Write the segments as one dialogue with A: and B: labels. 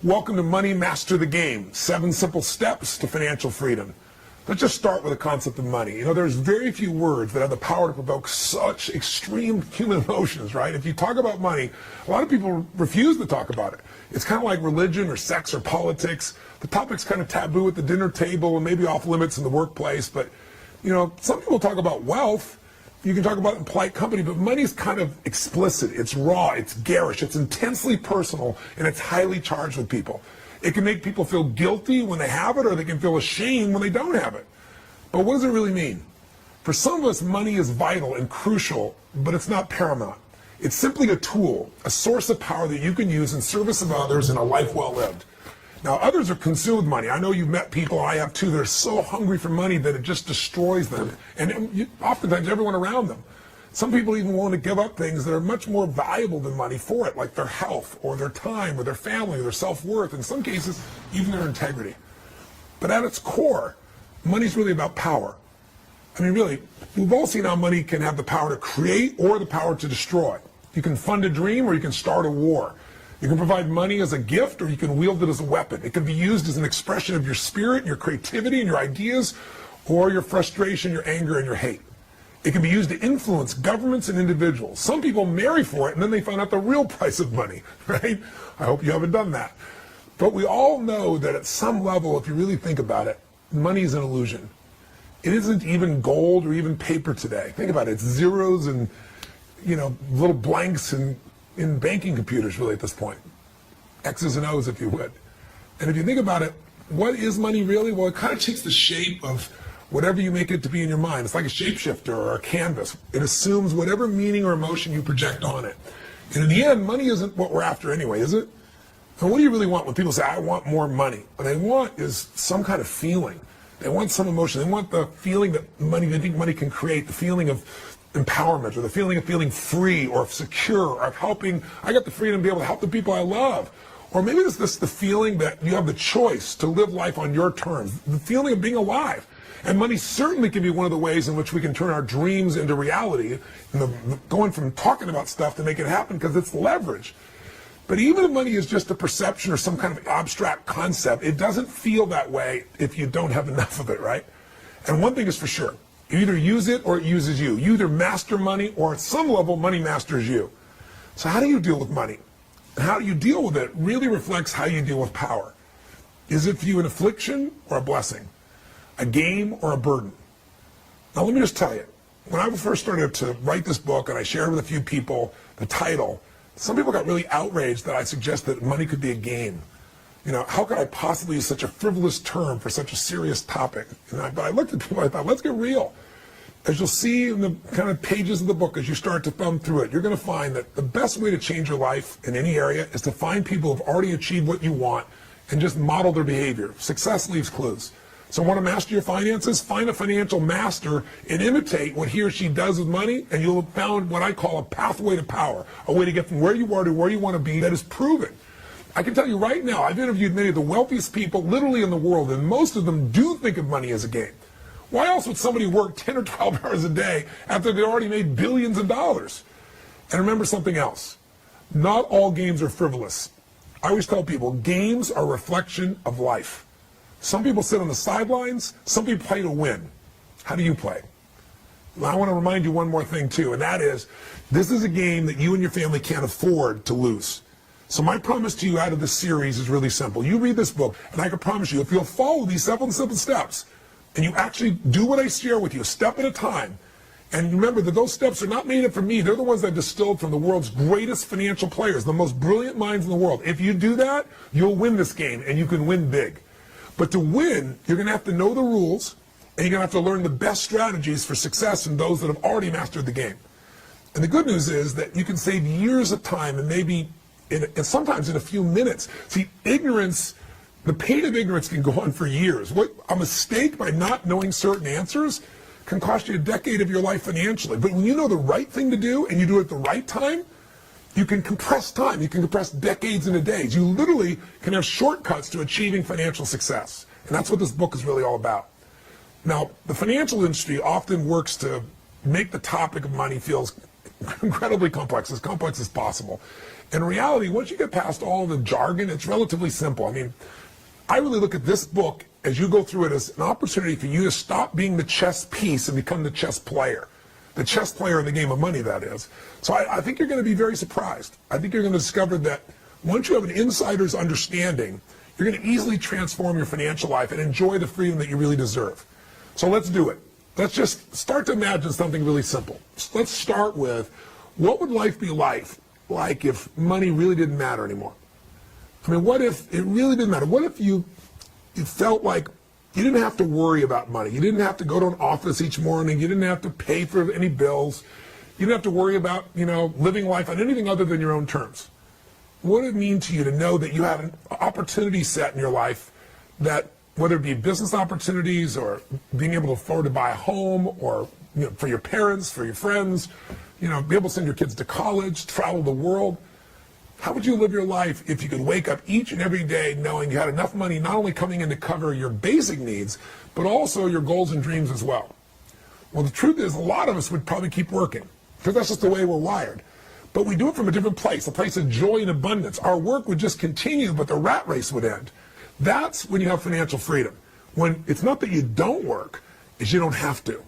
A: Welcome to Money Master the Game, 7 simple steps to financial freedom. Let's just start with the concept of money. You know, there's very few words that have the power to provoke such extreme human emotions, right? If you talk about money, a lot of people refuse to talk about it. It's kind of like religion or sex or politics. The topic's kind of taboo at the dinner table and maybe off limits in the workplace. But, you know, some people talk about wealth. You can talk about it in polite company, but money is kind of explicit. It's raw, it's garish, it's intensely personal, and it's highly charged with people. It can make people feel guilty when they have it, or they can feel ashamed when they don't have it. But what does it really mean? For some of us, money is vital and crucial, but it's not paramount. It's simply a tool, a source of power that you can use in service of others in a life well lived. Now, others are consumed with money. I know you've met people, I have too, that are so hungry for money that it just destroys them, and oftentimes everyone around them. Some people even want to give up things that are much more valuable than money for it, like their health, or their time, or their family, or their self-worth, in some cases, even their integrity. But at its core, money's really about power. I mean, really, we've all seen how money can have the power to create or the power to destroy. You can fund a dream, or you can start a war. You can provide money as a gift, or you can wield it as a weapon. It can be used as an expression of your spirit, your creativity, and your ideas, or your frustration, your anger, and your hate. It can be used to influence governments and individuals. Some people marry for it, and then they find out the real price of money, right? I hope you haven't done that. But we all know that at some level, if you really think about it, money is an illusion. It isn't even gold or even paper today. Think about it. It's zeros and, you know, little blanks in banking computers really at this point. X's and O's, if you would. And if you think about it, what is money really? Well, it kind of takes the shape of whatever you make it to be in your mind. It's like a shapeshifter or a canvas. It assumes whatever meaning or emotion you project on it. And in the end, money isn't what we're after anyway, is it? And what do you really want when people say, I want more money? What they want is some kind of feeling. They want some emotion. They want the feeling that they think money can create, the feeling of empowerment, or the feeling of feeling free or secure, or of helping. I got the freedom to be able to help the people I love. Or maybe it's this the feeling that you have the choice to live life on your terms, the feeling of being alive. And money certainly can be one of the ways in which we can turn our dreams into reality, and going from talking about stuff to make it happen, because it's leverage. But even if money is just a perception or some kind of abstract concept, it doesn't feel that way if you don't have enough of it, right? And one thing is for sure. You either use it or it uses you. You either master money, or at some level, money masters you. So how do you deal with money? And how you deal with it really reflects how you deal with power. Is it for you an affliction or a blessing? A game or a burden? Now let me just tell you, when I first started to write this book and I shared with a few people the title, some people got really outraged that I suggested that money could be a game. You know, how could I possibly use such a frivolous term for such a serious topic? But I looked at people and I thought, let's get real. As you'll see in the kind of pages of the book, as you start to thumb through it, you're going to find that the best way to change your life in any area is to find people who have already achieved what you want and just model their behavior. Success leaves clues. So want to master your finances? Find a financial master and imitate what he or she does with money, and you'll have found what I call a pathway to power, a way to get from where you are to where you want to be that is proven. I can tell you right now, I've interviewed many of the wealthiest people literally in the world, and most of them do think of money as a game. Why else would somebody work 10 or 12 hours a day after they already made billions of dollars? And remember something else. Not all games are frivolous. I always tell people, games are a reflection of life. Some people sit on the sidelines, some people play to win. How do you play? Well, I want to remind you one more thing too, and that is, this is a game that you and your family can't afford to lose. So my promise to you out of this series is really simple. You read this book, and I can promise you, if you'll follow these 7 simple steps, and you actually do what I share with you, a step at a time, and remember that those steps are not made up from me. They're the ones I distilled from the world's greatest financial players, the most brilliant minds in the world. If you do that, you'll win this game, and you can win big. But to win, you're going to have to know the rules, and you're going to have to learn the best strategies for success in those that have already mastered the game. And the good news is that you can save years of time, and maybe and sometimes in a few minutes. See, ignorance, the pain of ignorance can go on for years. A mistake by not knowing certain answers can cost you a decade of your life financially. But when you know the right thing to do and you do it at the right time, you can compress time. You can compress decades into days. You literally can have shortcuts to achieving financial success. And that's what this book is really all about. Now, the financial industry often works to make the topic of money feel incredibly complex as possible. In reality, once you get past all the jargon, it's relatively simple. I mean, I really look at this book as you go through it as an opportunity for you to stop being the chess piece and become the chess player. The chess player in the game of money, that is. So I think you're going to be very surprised. I think you're going to discover that once you have an insider's understanding, you're going to easily transform your financial life and enjoy the freedom that you really deserve. So let's do it. Let's just start to imagine something really simple. Let's start with, what would life be like if money really didn't matter anymore? I mean, what if it really didn't matter? What if you felt like you didn't have to worry about money? You didn't have to go to an office each morning. You didn't have to pay for any bills. You didn't have to worry about, living life on anything other than your own terms. What would it mean to you to know that you have an opportunity set in your life that, whether it be business opportunities or being able to afford to buy a home, or for your parents, for your friends, be able to send your kids to college, travel the world? How would you live your life if you could wake up each and every day knowing you had enough money not only coming in to cover your basic needs, but also your goals and dreams as well? Well, the truth is, a lot of us would probably keep working, because that's just the way we're wired. But we do it from a different place, a place of joy and abundance. Our work would just continue, but the rat race would end. That's when you have financial freedom. When it's not that you don't work, it's you don't have to.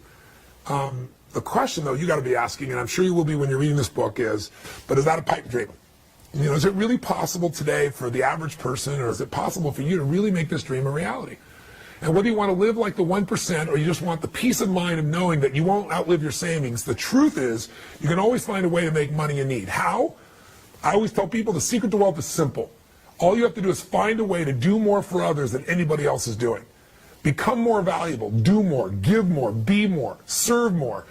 A: The question, though, you got to be asking, and I'm sure you will be when you're reading this book, is that a pipe dream? Is it really possible today for the average person, or is it possible for you to really make this dream a reality? And whether you want to live like the 1%, or you just want the peace of mind of knowing that you won't outlive your savings, the truth is you can always find a way to make money you need. How? I always tell people the secret to wealth is simple. All you have to do is find a way to do more for others than anybody else is doing. Become more valuable, do more, give more, be more, serve more.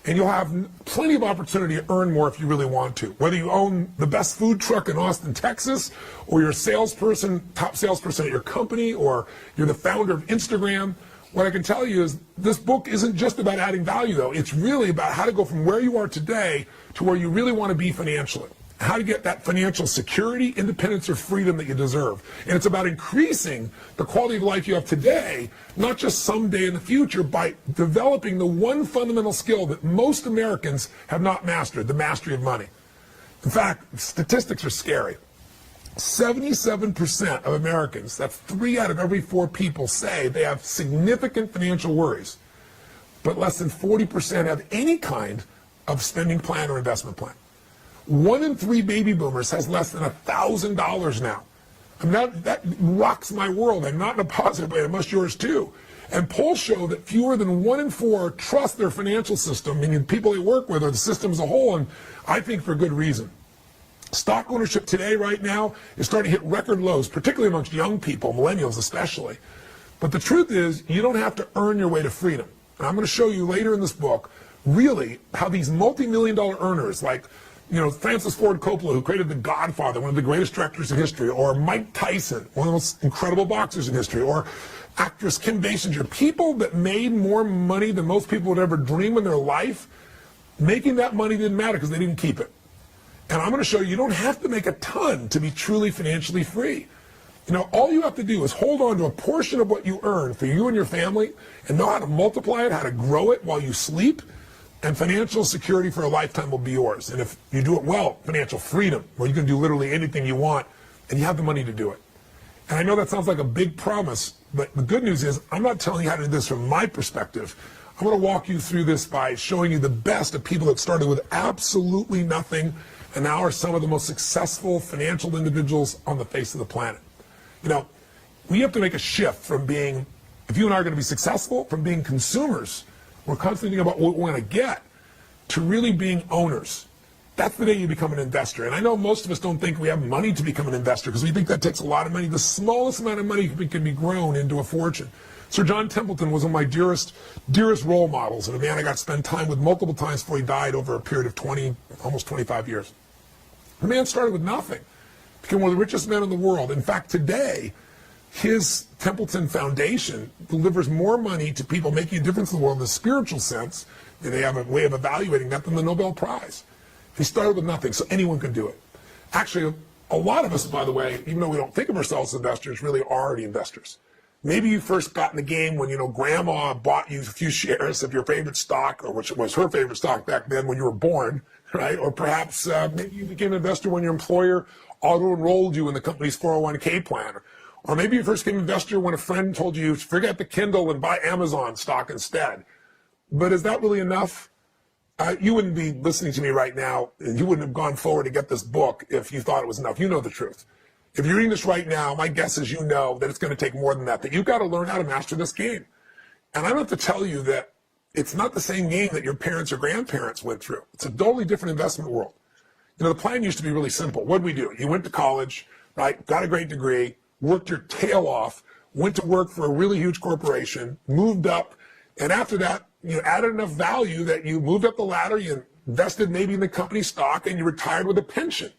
A: And you'll have plenty of opportunity to earn more if you really want to. Whether you own the best food truck in Austin, Texas, or you're a salesperson, top salesperson at your company, or you're the founder of Instagram, what I can tell you is this book isn't just about adding value, though. It's really about how to go from where you are today to where you really want to be financially. How to get that financial security, independence, or freedom that you deserve. And it's about increasing the quality of life you have today, not just someday in the future, by developing the one fundamental skill that most Americans have not mastered, the mastery of money. In fact, statistics are scary. 77% of Americans, that's 3 out of every 4 people, say they have significant financial worries, but less than 40% have any kind of spending plan or investment plan. 1 in 3 baby boomers has less than $1,000 now. I mean, that rocks my world, and not in a positive way. It must yours too. And polls show that fewer than 1 in 4 trust their financial system, meaning people they work with or the system as a whole, and I think for good reason. Stock ownership today, right now, is starting to hit record lows, particularly amongst young people, millennials especially. But the truth is, you don't have to earn your way to freedom. And I'm going to show you later in this book, really, how these multi-million-dollar earners, like Francis Ford Coppola, who created The Godfather, one of the greatest directors in history, or Mike Tyson, one of the most incredible boxers in history, or actress Kim Basinger, people that made more money than most people would ever dream in their life, making that money didn't matter because they didn't keep it. And I'm going to show you don't have to make a ton to be truly financially free. All you have to do is hold on to a portion of what you earn for you and your family and know how to multiply it, how to grow it while you sleep, and financial security for a lifetime will be yours. And if you do it well, financial freedom, where you can do literally anything you want, and you have the money to do it. And I know that sounds like a big promise, but the good news is I'm not telling you how to do this from my perspective. I'm going to walk you through this by showing you the best of people that started with absolutely nothing and now are some of the most successful financial individuals on the face of the planet. We have to make a shift from being, if you and I are going to be successful, from being consumers, we're constantly thinking about what we want to get, to really being owners. That's the day you become an investor. And I know most of us don't think we have money to become an investor because we think that takes a lot of money. The smallest amount of money can be grown into a fortune. Sir John Templeton was one of my dearest role models, and a man I got to spend time with multiple times before he died over a period of almost 25 years. The man started with nothing, became one of the richest men in the world. In fact, today, his Templeton Foundation delivers more money to people making a difference in the world in the spiritual sense, and they have a way of evaluating that, than the Nobel Prize. He started with nothing, so anyone can do it. Actually, a lot of us, by the way, even though we don't think of ourselves as investors, really are already investors. Maybe you first got in the game when, grandma bought you a few shares of your favorite stock, or which was her favorite stock back then when you were born. right? Or perhaps maybe you became an investor when your employer auto-enrolled you in the company's 401k plan. Or maybe you first became an investor when a friend told you, forget the Kindle and buy Amazon stock instead. But is that really enough? You wouldn't be listening to me right now, and you wouldn't have gone forward to get this book if you thought it was enough. You know the truth. If you're reading this right now, my guess is you know that it's going to take more than that you've got to learn how to master this game. And I don't have to tell you that it's not the same game that your parents or grandparents went through. It's a totally different investment world. You know, the plan used to be really simple. What did we do? You went to college, right? Got a great degree, worked your tail off, went to work for a really huge corporation, moved up, and after that, you added enough value that you moved up the ladder, you invested maybe in the company stock, and you retired with a pension.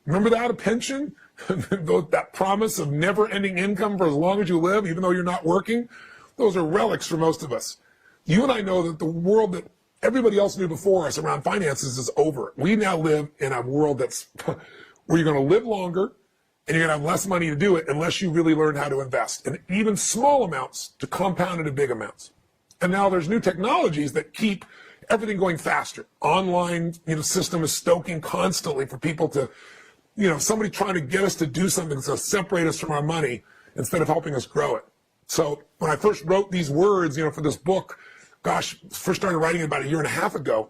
A: Remember that, a pension? That promise of never-ending income for as long as you live, even though you're not working? Those are relics for most of us. You and I know that the world that everybody else knew before us around finances is over. We now live in a world that's where you're going to live longer and you're going to have less money to do it unless you really learn how to invest in even small amounts to compound into big amounts. And now there's new technologies that keep everything going faster. Online, system is stoking constantly for people to, somebody trying to get us to do something to separate us from our money instead of helping us grow it. So when I first wrote these words, for this book, first started writing it about 1.5 years ago,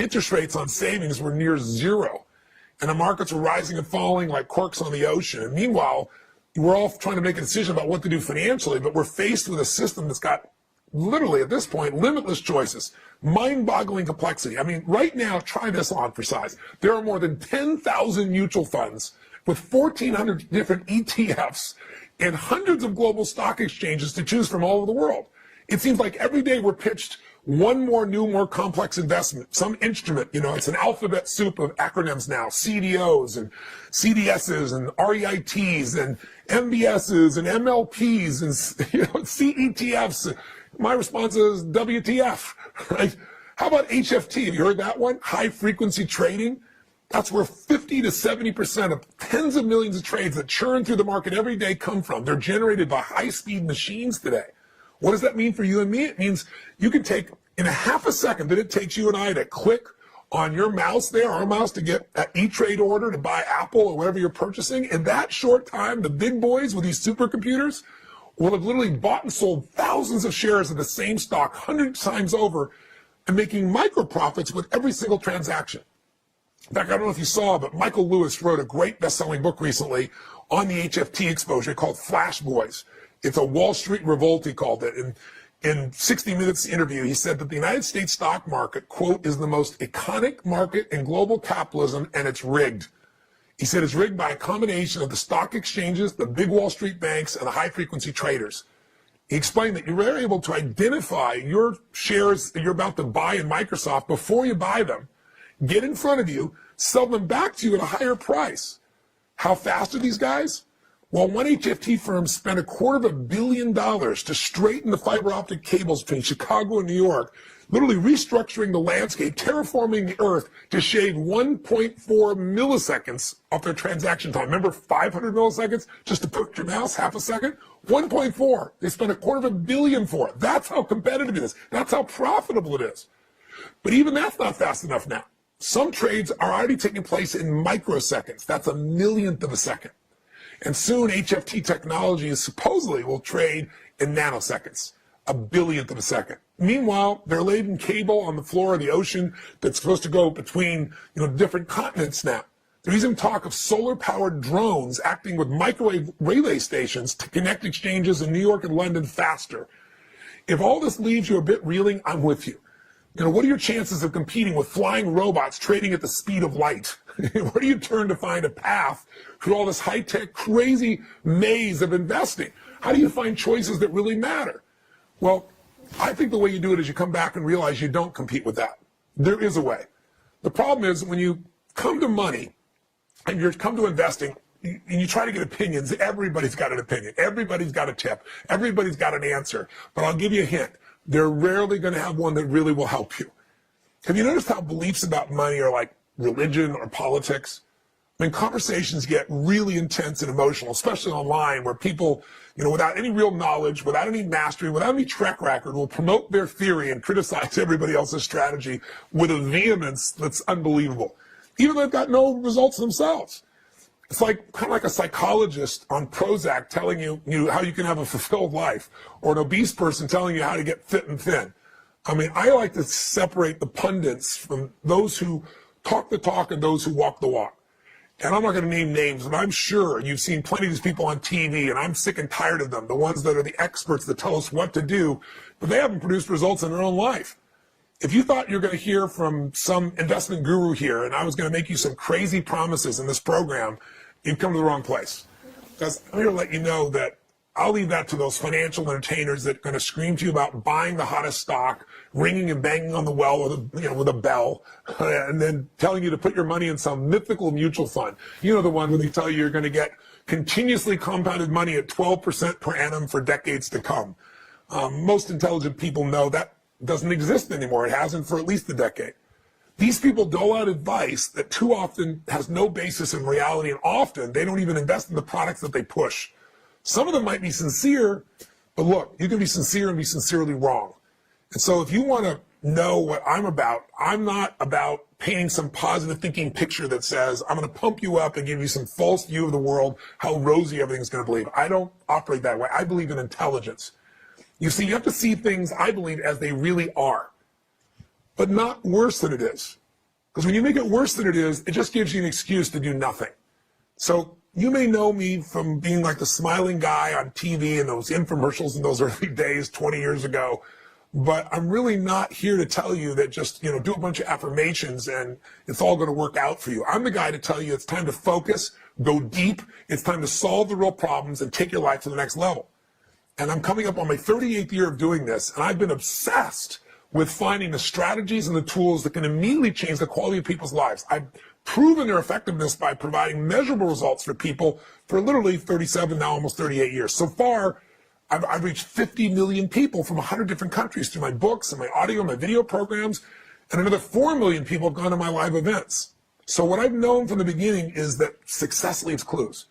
A: interest rates on savings were near zero. And the markets were rising and falling like corks on the ocean. And meanwhile, we're all trying to make a decision about what to do financially, but we're faced with a system that's got literally, at this point, limitless choices, mind-boggling complexity. I mean, right now, try this on for size. There are more than 10,000 mutual funds with 1,400 different ETFs and hundreds of global stock exchanges to choose from all over the world. It seems like every day we're pitched one more new, more complex investment, some instrument. It's an alphabet soup of acronyms now, CDOs and CDSs and REITs and MBSs and MLPs and CETFs. My response is WTF, right? How about HFT? Have you heard that one? High frequency trading. That's where 50 to 70% of tens of millions of trades that churn through the market every day come from. They're generated by high-speed machines today. What does that mean for you and me? It means you can take, in a half a second that it takes you and I to click on your mouse there, our mouse, to get an E-Trade order to buy Apple or whatever you're purchasing. In that short time, the big boys with these supercomputers will have literally bought and sold thousands of shares of the same stock hundreds of times over and making micro profits with every single transaction. In fact, I don't know if you saw, but Michael Lewis wrote a great best-selling book recently on the HFT exposure called Flash Boys. It's a Wall Street revolt, he called it. In 60 Minutes interview, he said that the United States stock market, quote, is the most iconic market in global capitalism, and it's rigged. He said it's rigged by a combination of the stock exchanges, the big Wall Street banks, and the high-frequency traders. He explained that you're able to identify your shares that you're about to buy in Microsoft before you buy them, get in front of you, sell them back to you at a higher price. How fast are these guys? Well, one HFT firm spent $250 million to straighten the fiber optic cables between Chicago and New York, literally restructuring the landscape, terraforming the earth to shave 1.4 milliseconds off their transaction time. Remember 500 milliseconds just to put your mouse, half a second? 1.4. They spent $250 million for it. That's how competitive it is. That's how profitable it is. But even that's not fast enough now. Some trades are already taking place in microseconds. That's a millionth of a second. And soon HFT technology supposedly will trade in nanoseconds, a billionth of a second. Meanwhile, they're laid in cable on the floor of the ocean that's supposed to go between different continents now. There's even talk of solar-powered drones acting with microwave relay stations to connect exchanges in New York and London faster. If all this leaves you a bit reeling, I'm with you. What are your chances of competing with flying robots trading at the speed of light? Where do you turn to find a path through all this high-tech, crazy maze of investing? How do you find choices that really matter? Well, I think the way you do it is you come back and realize you don't compete with that. There is a way. The problem is when you come to money and you come to investing and you try to get opinions, everybody's got an opinion. Everybody's got a tip. Everybody's got an answer. But I'll give you a hint. They're rarely going to have one that really will help you. Have you noticed how beliefs about money are like religion or politics? I mean, conversations get really intense and emotional, especially online, where people, without any real knowledge, without any mastery, without any track record, will promote their theory and criticize everybody else's strategy with a vehemence that's unbelievable, even though they've got no results themselves. It's like kind of like a psychologist on Prozac telling you, how you can have a fulfilled life, or an obese person telling you how to get fit and thin. I mean, I like to separate the pundits from those who talk the talk and those who walk the walk. And I'm not going to name names, but I'm sure you've seen plenty of these people on TV, and I'm sick and tired of them, the ones that are the experts that tell us what to do, but they haven't produced results in their own life. If you thought you're going to hear from some investment guru here, and I was going to make you some crazy promises in this program, you've come to the wrong place. Because I'm here to let you know that I'll leave that to those financial entertainers that are going to scream to you about buying the hottest stock, ringing and banging on the well with a bell, and then telling you to put your money in some mythical mutual fund. You know, the one where they tell you you're going to get continuously compounded money at 12% per annum for decades to come. Most intelligent people know that doesn't exist anymore. It hasn't for at least a decade. These people dole out advice that too often has no basis in reality, and often they don't even invest in the products that they push. Some of them might be sincere, but look, you can be sincere and be sincerely wrong. And so if you want to know what I'm not about painting some positive thinking picture that says, I'm going to pump you up and give you some false view of the world, how rosy everything's going to believe. I don't operate that way. I believe in intelligence. You see, you have to see things, I believe, as they really are, but not worse than it is. Because when you make it worse than it is, it just gives you an excuse to do nothing. So you may know me from being like the smiling guy on TV and those infomercials in those early days 20 years ago, but I'm really not here to tell you that just, do a bunch of affirmations and it's all going to work out for you. I'm the guy to tell you it's time to focus, go deep, it's time to solve the real problems and take your life to the next level. And I'm coming up on my 38th year of doing this, and I've been obsessed with finding the strategies and the tools that can immediately change the quality of people's lives. I've proven their effectiveness by providing measurable results for people for literally 37, now almost 38 years. So far, I've reached 50 million people from 100 different countries through my books and my audio and my video programs, and another 4 million people have gone to my live events. So what I've known from the beginning is that success leaves clues.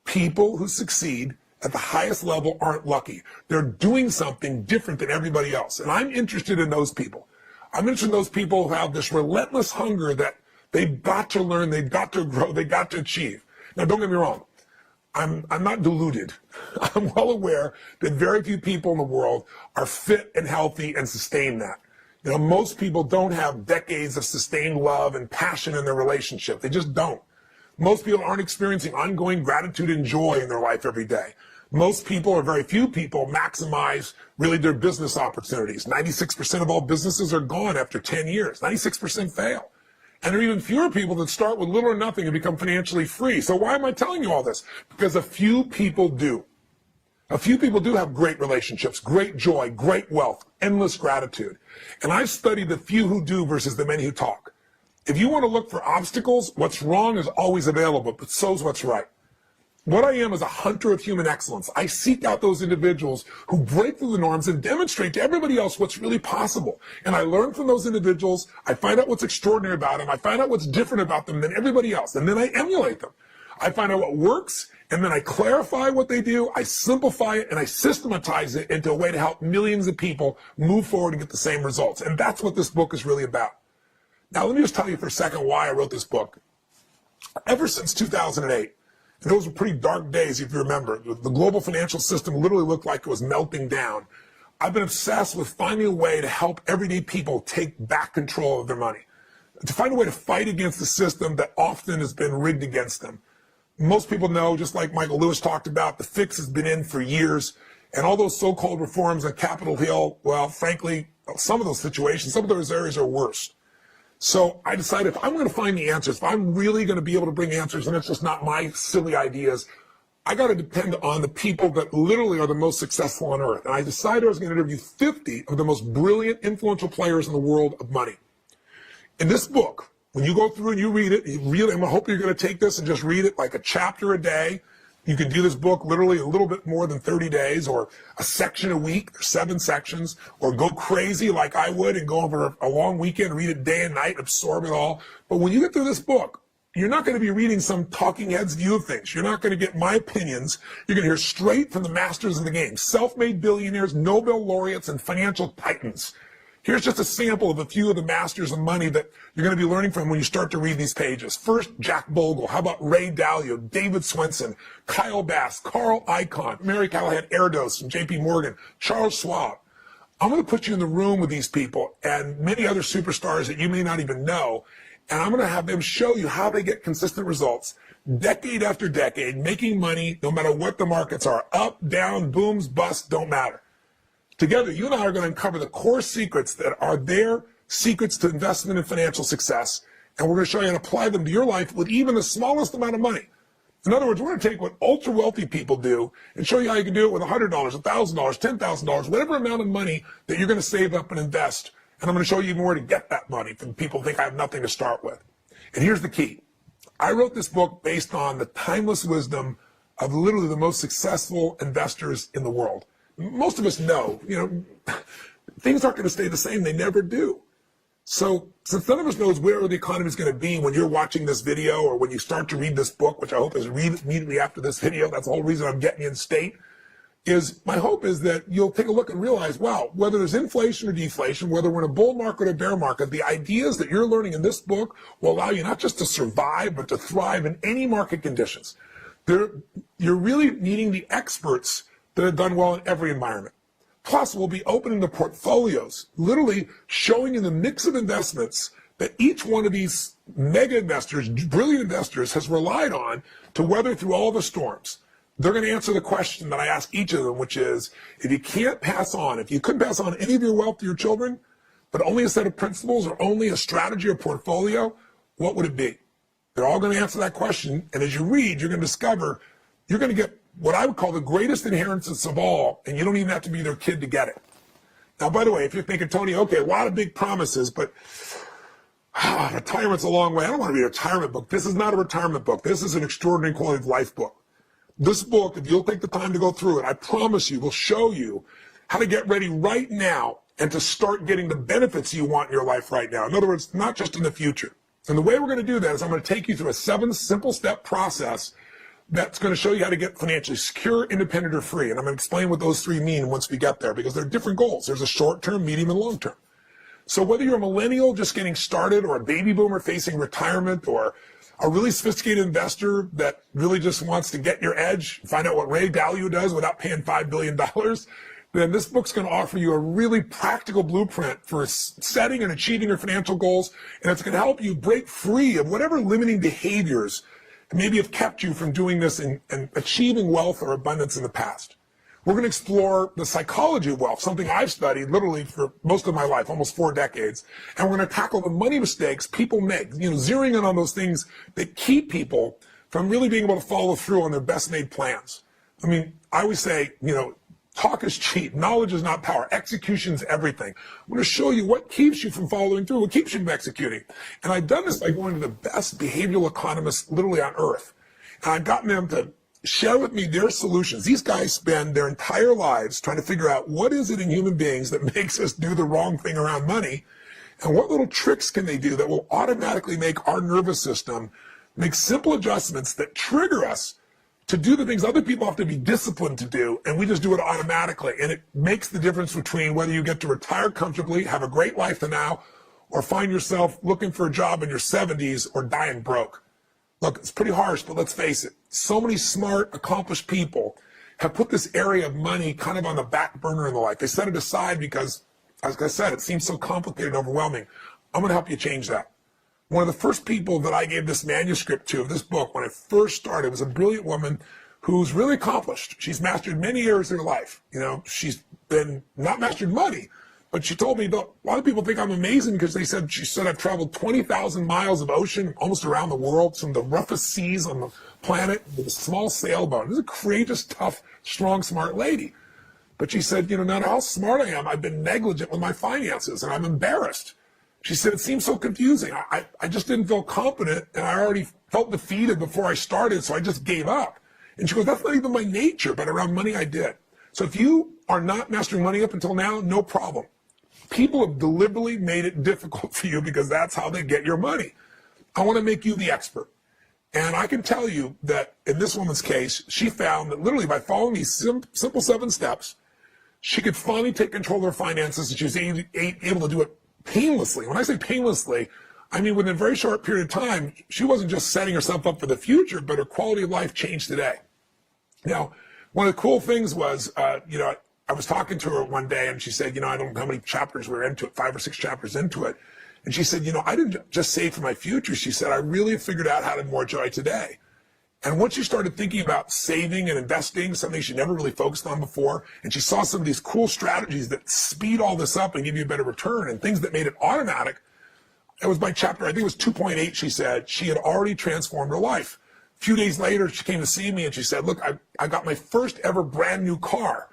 A: People who succeed at the highest level aren't lucky. They're doing something different than everybody else. And I'm interested in those people. I'm interested in those people who have this relentless hunger that they've got to learn, they've got to grow, they've got to achieve. Now, don't get me wrong. I'm not deluded. I'm well aware that very few people in the world are fit and healthy and sustain that. Most people don't have decades of sustained love and passion in their relationship. They just don't. Most people aren't experiencing ongoing gratitude and joy in their life every day. Most people, or very few people, maximize really their business opportunities. 96% of all businesses are gone after 10 years. 96% fail. And there are even fewer people that start with little or nothing and become financially free. So why am I telling you all this? Because a few people do. A few people do have great relationships, great joy, great wealth, endless gratitude. And I've studied the few who do versus the many who talk. If you want to look for obstacles, what's wrong is always available, but so's what's right. What I am is a hunter of human excellence. I seek out those individuals who break through the norms and demonstrate to everybody else what's really possible. And I learn from those individuals. I find out what's extraordinary about them. I find out what's different about them than everybody else. And then I emulate them. I find out what works, and then I clarify what they do. I simplify it, and I systematize it into a way to help millions of people move forward and get the same results. And that's what this book is really about. Now, let me just tell you for a second why I wrote this book. Ever since 2008, and those were pretty dark days, if you remember. The global financial system literally looked like it was melting down. I've been obsessed with finding a way to help everyday people take back control of their money, to find a way to fight against the system that often has been rigged against them. Most people know, just like Michael Lewis talked about, the fix has been in for years, and all those so-called reforms on Capitol Hill, well, frankly, some of those situations, some of those areas are worse. So I decided if I'm going to find the answers, if I'm really going to be able to bring answers, and it's just not my silly ideas, I got to depend on the people that literally are the most successful on earth. And I decided I was going to interview 50 of the most brilliant, influential players in the world of money. In this book, when you go through and you read it, I hope you're going to take this and just read it like a chapter a day. You can do this book literally a little bit more than 30 days, or a section a week, or 7 sections, or go crazy like I would and go over a long weekend, read it day and night, absorb it all. But when you get through this book, you're not going to be reading some talking heads view of things. You're not going to get my opinions. You're going to hear straight from the masters of the game, self-made billionaires, Nobel laureates, and financial titans. Here's just a sample of a few of the masters of money that you're going to be learning from when you start to read these pages. First, Jack Bogle. How about Ray Dalio, David Swenson, Kyle Bass, Carl Icahn, Mary Callahan Erdos from JP Morgan, Charles Schwab. I'm going to put you in the room with these people and many other superstars that you may not even know, and I'm going to have them show you how they get consistent results decade after decade, making money no matter what the markets are. Up, down, booms, busts, don't matter. Together, you and I are going to uncover the core secrets that are their secrets to investment and financial success, and we're going to show you how to apply them to your life with even the smallest amount of money. In other words, we're going to take what ultra-wealthy people do and show you how you can do it with $100, $1,000, $10,000, whatever amount of money that you're going to save up and invest. And I'm going to show you even where to get that money from people who think I have nothing to start with. And here's the key. I wrote this book based on the timeless wisdom of literally the most successful investors in the world. Most of us know, things aren't going to stay the same. They never do. So since none of us knows where the economy is going to be when you're watching this video or when you start to read this book, which I hope is read immediately after this video, that's the whole reason I'm getting you in state, my hope is that you'll take a look and realize, wow, whether there's inflation or deflation, whether we're in a bull market or bear market, the ideas that you're learning in this book will allow you not just to survive, but to thrive in any market conditions. You're really needing the experts that have done well in every environment. Plus, we'll be opening the portfolios, literally showing in the mix of investments that each one of these mega investors, brilliant investors, has relied on to weather through all the storms. They're going to answer the question that I ask each of them, which is, if you couldn't pass on any of your wealth to your children, but only a set of principles or only a strategy or portfolio, what would it be? They're all going to answer that question. And as you read, you're going to discover you're going to get what I would call the greatest inheritance of all, and you don't even have to be their kid to get it. Now, by the way, if you're thinking, Tony, okay, a lot of big promises, but retirement's a long way. I don't want to read a retirement book. This is not a retirement book. This is an extraordinary quality of life book. This book, if you'll take the time to go through it, I promise you, will show you how to get ready right now and to start getting the benefits you want in your life right now. In other words, not just in the future. And the way we're going to do that is I'm going to take you through a 7 simple step process that's going to show you how to get financially secure, independent, or free. And I'm going to explain what those 3 mean once we get there, because they're different goals. There's a short-term, medium, and long-term. So whether you're a millennial just getting started, or a baby boomer facing retirement, or a really sophisticated investor that really just wants to get your edge, find out what Ray Dalio does without paying $5 billion, then this book's going to offer you a really practical blueprint for setting and achieving your financial goals, and it's going to help you break free of whatever limiting behaviors maybe have kept you from doing this and achieving wealth or abundance in the past. We're going to explore the psychology of wealth, something I've studied literally for most of my life, almost 4 decades. And we're going to tackle the money mistakes people make, zeroing in on those things that keep people from really being able to follow through on their best made plans. I mean, I always say, talk is cheap. Knowledge is not power. Execution's everything. I'm going to show you what keeps you from following through, what keeps you from executing. And I've done this by going to the best behavioral economists literally on earth. And I've gotten them to share with me their solutions. These guys spend their entire lives trying to figure out what is it in human beings that makes us do the wrong thing around money, and what little tricks can they do that will automatically make our nervous system make simple adjustments that trigger us to do the things other people have to be disciplined to do, and we just do it automatically. And it makes the difference between whether you get to retire comfortably, have a great life to now, or find yourself looking for a job in your 70s or dying broke. Look, it's pretty harsh, but let's face it. So many smart, accomplished people have put this area of money kind of on the back burner in their life. They set it aside because, as I said, it seems so complicated and overwhelming. I'm going to help you change that. One of the first people that I gave this manuscript to, of this book, when I first started, was a brilliant woman who's really accomplished. She's mastered many areas of her life. She's been not mastered money, but she told me, a lot of people think I'm amazing because she said I've traveled 20,000 miles of ocean almost around the world, some of the roughest seas on the planet with a small sailboat. This is a courageous, tough, strong, smart lady. But she said, no matter how smart I am, I've been negligent with my finances and I'm embarrassed. She said, it seems so confusing. I just didn't feel confident, and I already felt defeated before I started, so I just gave up. And she goes, that's not even my nature, but around money I did. So if you are not mastering money up until now, no problem. People have deliberately made it difficult for you because that's how they get your money. I want to make you the expert. And I can tell you that in this woman's case, she found that literally by following these simple 7 steps, she could finally take control of her finances, and she was able to do it painlessly. When I say painlessly, I mean within a very short period of time, she wasn't just setting herself up for the future, but her quality of life changed today. Now, one of the cool things was, I was talking to her one day, and she said, I don't know how many chapters we're into it, 5 or 6 chapters into it. And she said, I didn't just save for my future. She said, I really figured out how to have more joy today. And once she started thinking about saving and investing, something she never really focused on before, and she saw some of these cool strategies that speed all this up and give you a better return and things that made it automatic, it was by chapter, I think it was 2.8, she said, she had already transformed her life. A few days later, she came to see me and she said, look, I got my first ever brand new car.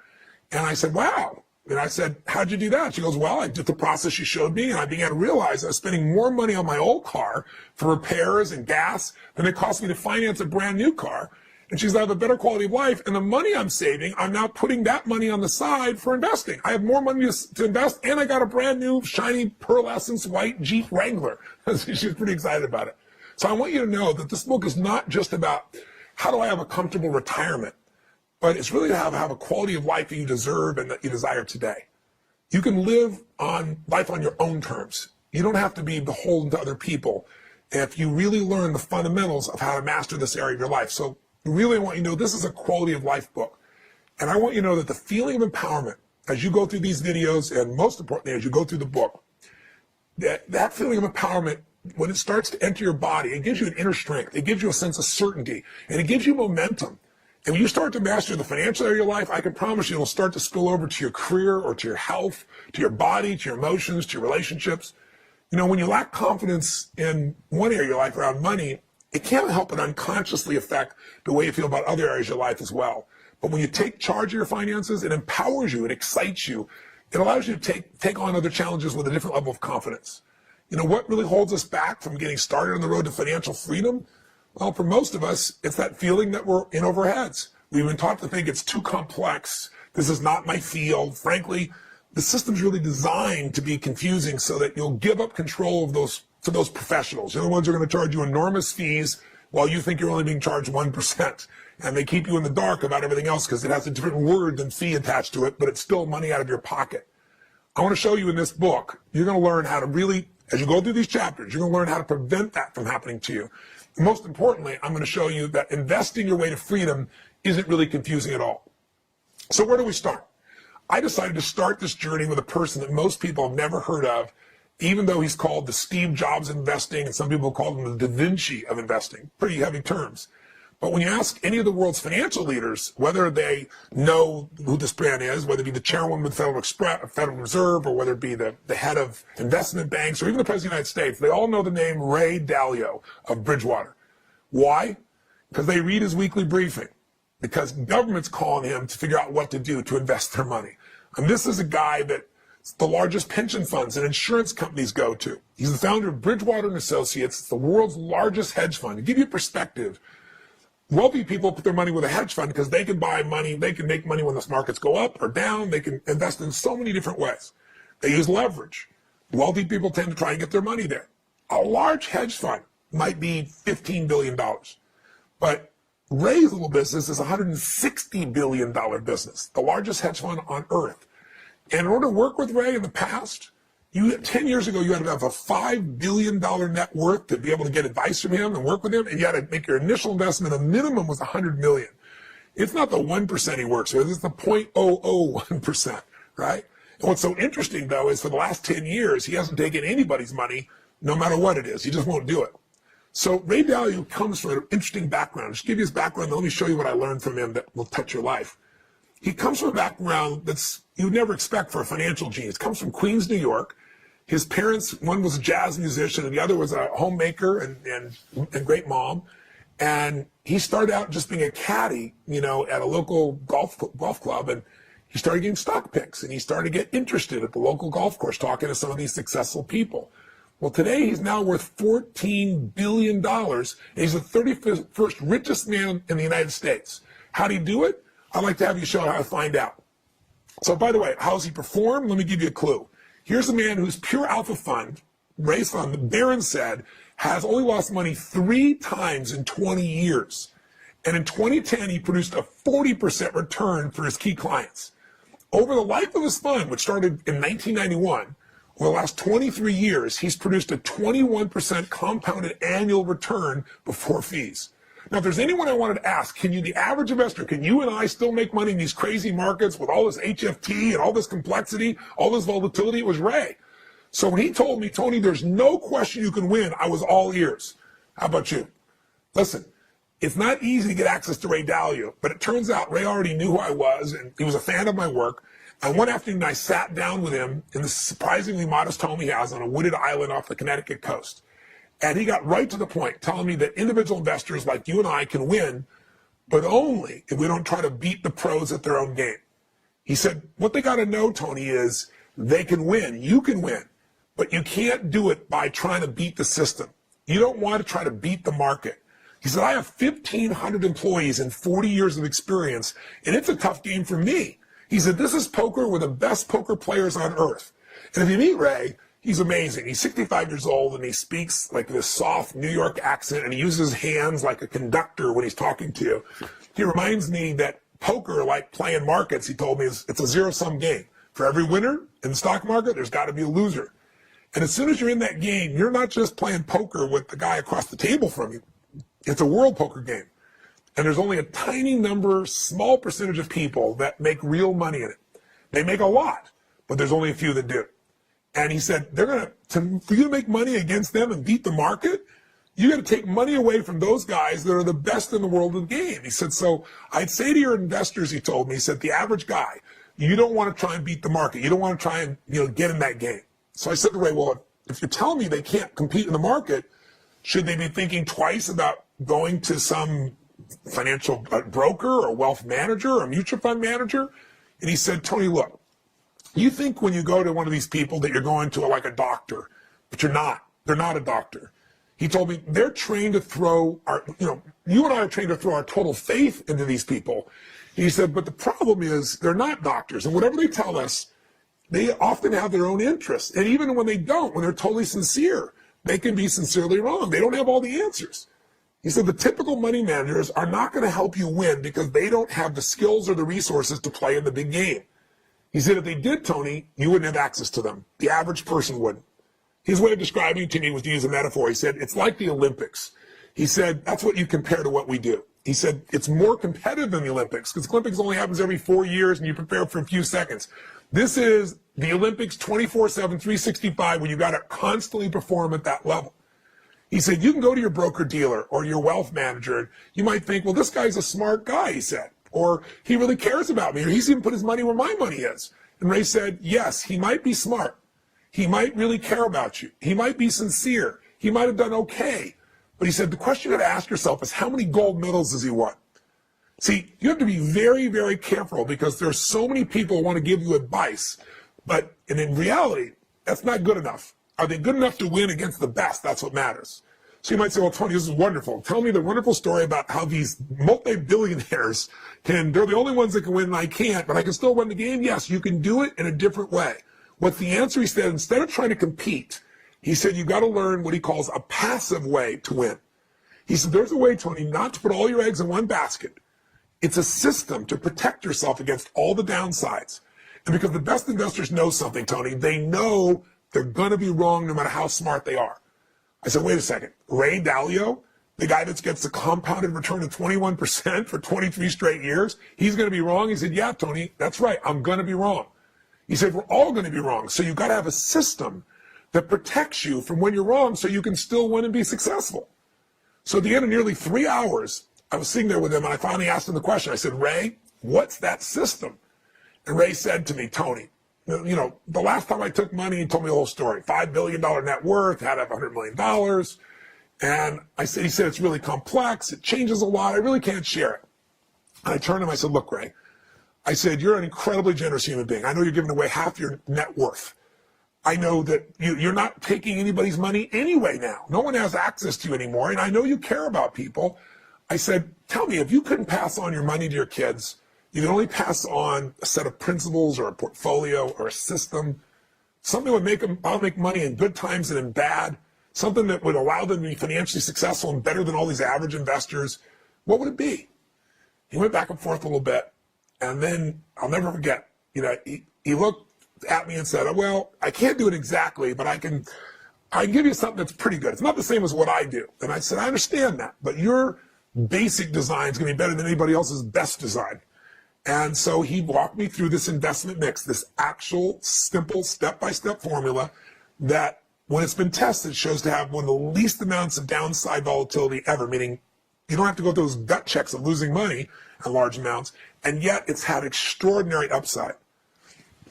A: And I said, wow. And I said, how'd you do that? She goes, well, I did the process she showed me, and I began to realize I was spending more money on my old car for repairs and gas than it cost me to finance a brand new car. And she says, I have a better quality of life, and the money I'm saving, I'm now putting that money on the side for investing. I have more money to invest, and I got a brand new, shiny, pearlescent white Jeep Wrangler. She was pretty excited about it. So I want you to know that this book is not just about how do I have a comfortable retirement, but it's really to have a quality of life that you deserve and that you desire today. You can live on life on your own terms. You don't have to be beholden to other people if you really learn the fundamentals of how to master this area of your life. So really I want you to know this is a quality of life book. And I want you to know that the feeling of empowerment as you go through these videos, and most importantly, as you go through the book, that feeling of empowerment, when it starts to enter your body, it gives you an inner strength. It gives you a sense of certainty, and it gives you momentum. And when you start to master the financial area of your life, I can promise you it'll start to spill over to your career or to your health, to your body, to your emotions, to your relationships. When you lack confidence in one area of your life around money, it can't help but unconsciously affect the way you feel about other areas of your life as well. But when you take charge of your finances, it empowers you, it excites you, it allows you to take on other challenges with a different level of confidence. What really holds us back from getting started on the road to financial freedom? Well, for most of us, it's that feeling that we're in over our heads. We've been taught to think it's too complex. This is not my field. Frankly, the system's really designed to be confusing so that you'll give up control of those to those professionals. They're the ones who are going to charge you enormous fees while you think you're only being charged 1%. And they keep you in the dark about everything else because it has a different word than fee attached to it, but it's still money out of your pocket. I want to show you in this book, you're going to learn how to really, as you go through these chapters, you're going to learn how to prevent that from happening to you. Most importantly, I'm going to show you that investing your way to freedom isn't really confusing at all. So where do we start? I decided to start this journey with a person that most people have never heard of, even though he's called the Steve Jobs of investing, and some people call him the Da Vinci of investing. Pretty heavy terms. But when you ask any of the world's financial leaders whether they know who this man is, whether it be the chairwoman of the Federal Reserve, or whether it be the head of investment banks, or even the President of the United States, they all know the name Ray Dalio of Bridgewater. Why? Because they read his weekly briefing. Because government's calling him to figure out what to do to invest their money. And this is a guy that the largest pension funds and insurance companies go to. He's the founder of Bridgewater and Associates. It's the world's largest hedge fund. To give you perspective, wealthy people put their money with a hedge fund because they can buy money, they can make money when the markets go up or down, they can invest in so many different ways. They use leverage. Wealthy people tend to try and get their money there. A large hedge fund might be $15 billion. But Ray's little business is a $160 billion business, the largest hedge fund on earth. And in order to work with Ray in the past, 10 years ago, you had to have a $5 billion net worth to be able to get advice from him and work with him, and you had to make your initial investment, a minimum was $100 million. It's not the 1% he works with, it's the 0.001%, right? And what's so interesting, though, is for the last 10 years, he hasn't taken anybody's money, no matter what it is. He just won't do it. So Ray Dalio comes from an interesting background. Just to give you his background, let me show you what I learned from him that will touch your life. He comes from a background that's you'd never expect for a financial genius. Comes from Queens, New York. His parents, one was a jazz musician and the other was a homemaker and great mom. And he started out just being a caddy, at a local golf club, and he started getting stock picks and he started to get interested at the local golf course talking to some of these successful people. Well, today he's now worth $14 billion and he's the 31st richest man in the United States. How do you do it? I'd like to have you show how to find out. So by the way, how does he perform? Let me give you a clue. Here's a man whose pure alpha fund, Ray's fund, Barron said, has only lost money 3 times in 20 years. And in 2010, he produced a 40% return for his key clients. Over the life of his fund, which started in 1991, over the last 23 years, he's produced a 21% compounded annual return before fees. Now, if there's anyone I wanted to ask, can you, the average investor, can you and I still make money in these crazy markets with all this HFT and all this complexity, all this volatility? It was Ray. So when he told me, Tony, there's no question you can win, I was all ears. How about you? Listen, it's not easy to get access to Ray Dalio, but it turns out Ray already knew who I was, and he was a fan of my work. And one afternoon, I sat down with him in the surprisingly modest home he has on a wooded island off the Connecticut coast. And he got right to the point, telling me that individual investors like you and I can win, but only if we don't try to beat the pros at their own game. He said, what they got to know, Tony, is they can win. You can win, but you can't do it by trying to beat the system. You don't want to try to beat the market. He said, I have 1,500 employees and 40 years of experience, and it's a tough game for me. He said, this is poker with the best poker players on earth. And if you meet Ray, he's amazing. He's 65 years old, and he speaks like this soft New York accent, and he uses his hands like a conductor when he's talking to you. He reminds me that poker, like playing markets, he told me, it's a zero-sum game. For every winner in the stock market, there's got to be a loser. And as soon as you're in that game, you're not just playing poker with the guy across the table from you. It's a world poker game. And there's only a tiny number, small percentage of people that make real money in it. They make a lot, but there's only a few that do. And he said, for you to make money against them and beat the market, you got to take money away from those guys that are the best in the world of the game. He said, so I'd say to your investors, he told me, he said, the average guy, you don't want to try and beat the market. You don't want to try and get in that game. So I said to Ray, well, if you're telling me they can't compete in the market, should they be thinking twice about going to some financial broker or wealth manager or mutual fund manager? And he said, Tony, look, you think when you go to one of these people that you're going to like a doctor, but you're not. They're not a doctor. He told me they're trained to throw you and I are trained to throw our total faith into these people. He said, but the problem is they're not doctors. And whatever they tell us, they often have their own interests. And even when they don't, when they're totally sincere, they can be sincerely wrong. They don't have all the answers. He said the typical money managers are not going to help you win because they don't have the skills or the resources to play in the big game. He said if they did, Tony, you wouldn't have access to them. The average person wouldn't. His way of describing it to me was to use a metaphor. He said, it's like the Olympics. He said, that's what you compare to what we do. He said, it's more competitive than the Olympics because the Olympics only happens every 4 years and you prepare for a few seconds. This is the Olympics 24/7, 365 when you got to constantly perform at that level. He said, you can go to your broker dealer or your wealth manager and you might think, well, this guy's a smart guy, he said, or he really cares about me, or he's even put his money where my money is. And Ray said, yes, he might be smart. He might really care about you. He might be sincere. He might have done okay. But he said, the question you got to ask yourself is how many gold medals has he won? See, you have to be very, very careful because there's so many people who want to give you advice, and in reality, that's not good enough. Are they good enough to win against the best? That's what matters. So you might say, well, Tony, this is wonderful. Tell me the wonderful story about how these multi-billionaires they're the only ones that can win and I can't, but I can still win the game. Yes, you can do it in a different way. What's the answer? He said, instead of trying to compete, he said, you got to learn what he calls a passive way to win. He said, there's a way, Tony, not to put all your eggs in one basket. It's a system to protect yourself against all the downsides. And because the best investors know something, Tony, they know they're going to be wrong no matter how smart they are. I said, wait a second. Ray Dalio, the guy that gets the compounded return of 21% for 23 straight years, he's going to be wrong? He said, yeah, Tony, that's right. I'm going to be wrong. He said, we're all going to be wrong. So you've got to have a system that protects you from when you're wrong so you can still win and be successful. So at the end of nearly 3 hours, I was sitting there with him and I finally asked him the question. I said, Ray, what's that system? And Ray said to me, Tony, the last time I took money, he told me the whole story. $5 billion net worth, had $100 million. And he said, it's really complex. It changes a lot. I really can't share it. And I turned to him, I said, look, Ray, I said, you're an incredibly generous human being. I know you're giving away half your net worth. I know that you're not taking anybody's money anyway now. No one has access to you anymore. And I know you care about people. I said, tell me, if you couldn't pass on your money to your kids, you can only pass on a set of principles or a portfolio or a system, something would make them, I'll make money in good times and in bad. something that would allow them to be financially successful and better than all these average investors, what would it be? He went back and forth a little bit, and then I'll never forget, he looked at me and said, well, I can't do it exactly, but I can give you something that's pretty good. It's not the same as what I do. And I said, I understand that, but your basic design is going to be better than anybody else's best design. And so he walked me through this investment mix, this actual simple step-by-step formula that, when it's been tested, shows to have one of the least amounts of downside volatility ever, meaning you don't have to go through those gut checks of losing money in large amounts, and yet it's had extraordinary upside.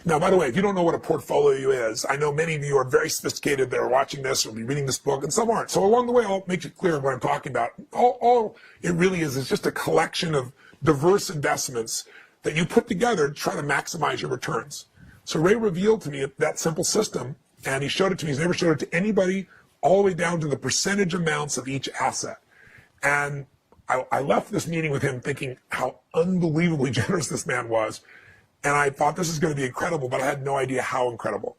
A: Now, by the way, if you don't know what a portfolio is, I know many of you are very sophisticated that are watching this or be reading this book, and some aren't. So along the way, I'll make it clear what I'm talking about. All it really is just a collection of diverse investments that you put together to try to maximize your returns. So Ray revealed to me that simple system, and he showed it to me. He's never showed it to anybody, all the way down to the percentage amounts of each asset. And I left this meeting with him thinking how unbelievably generous this man was. And I thought this is going to be incredible, but I had no idea how incredible.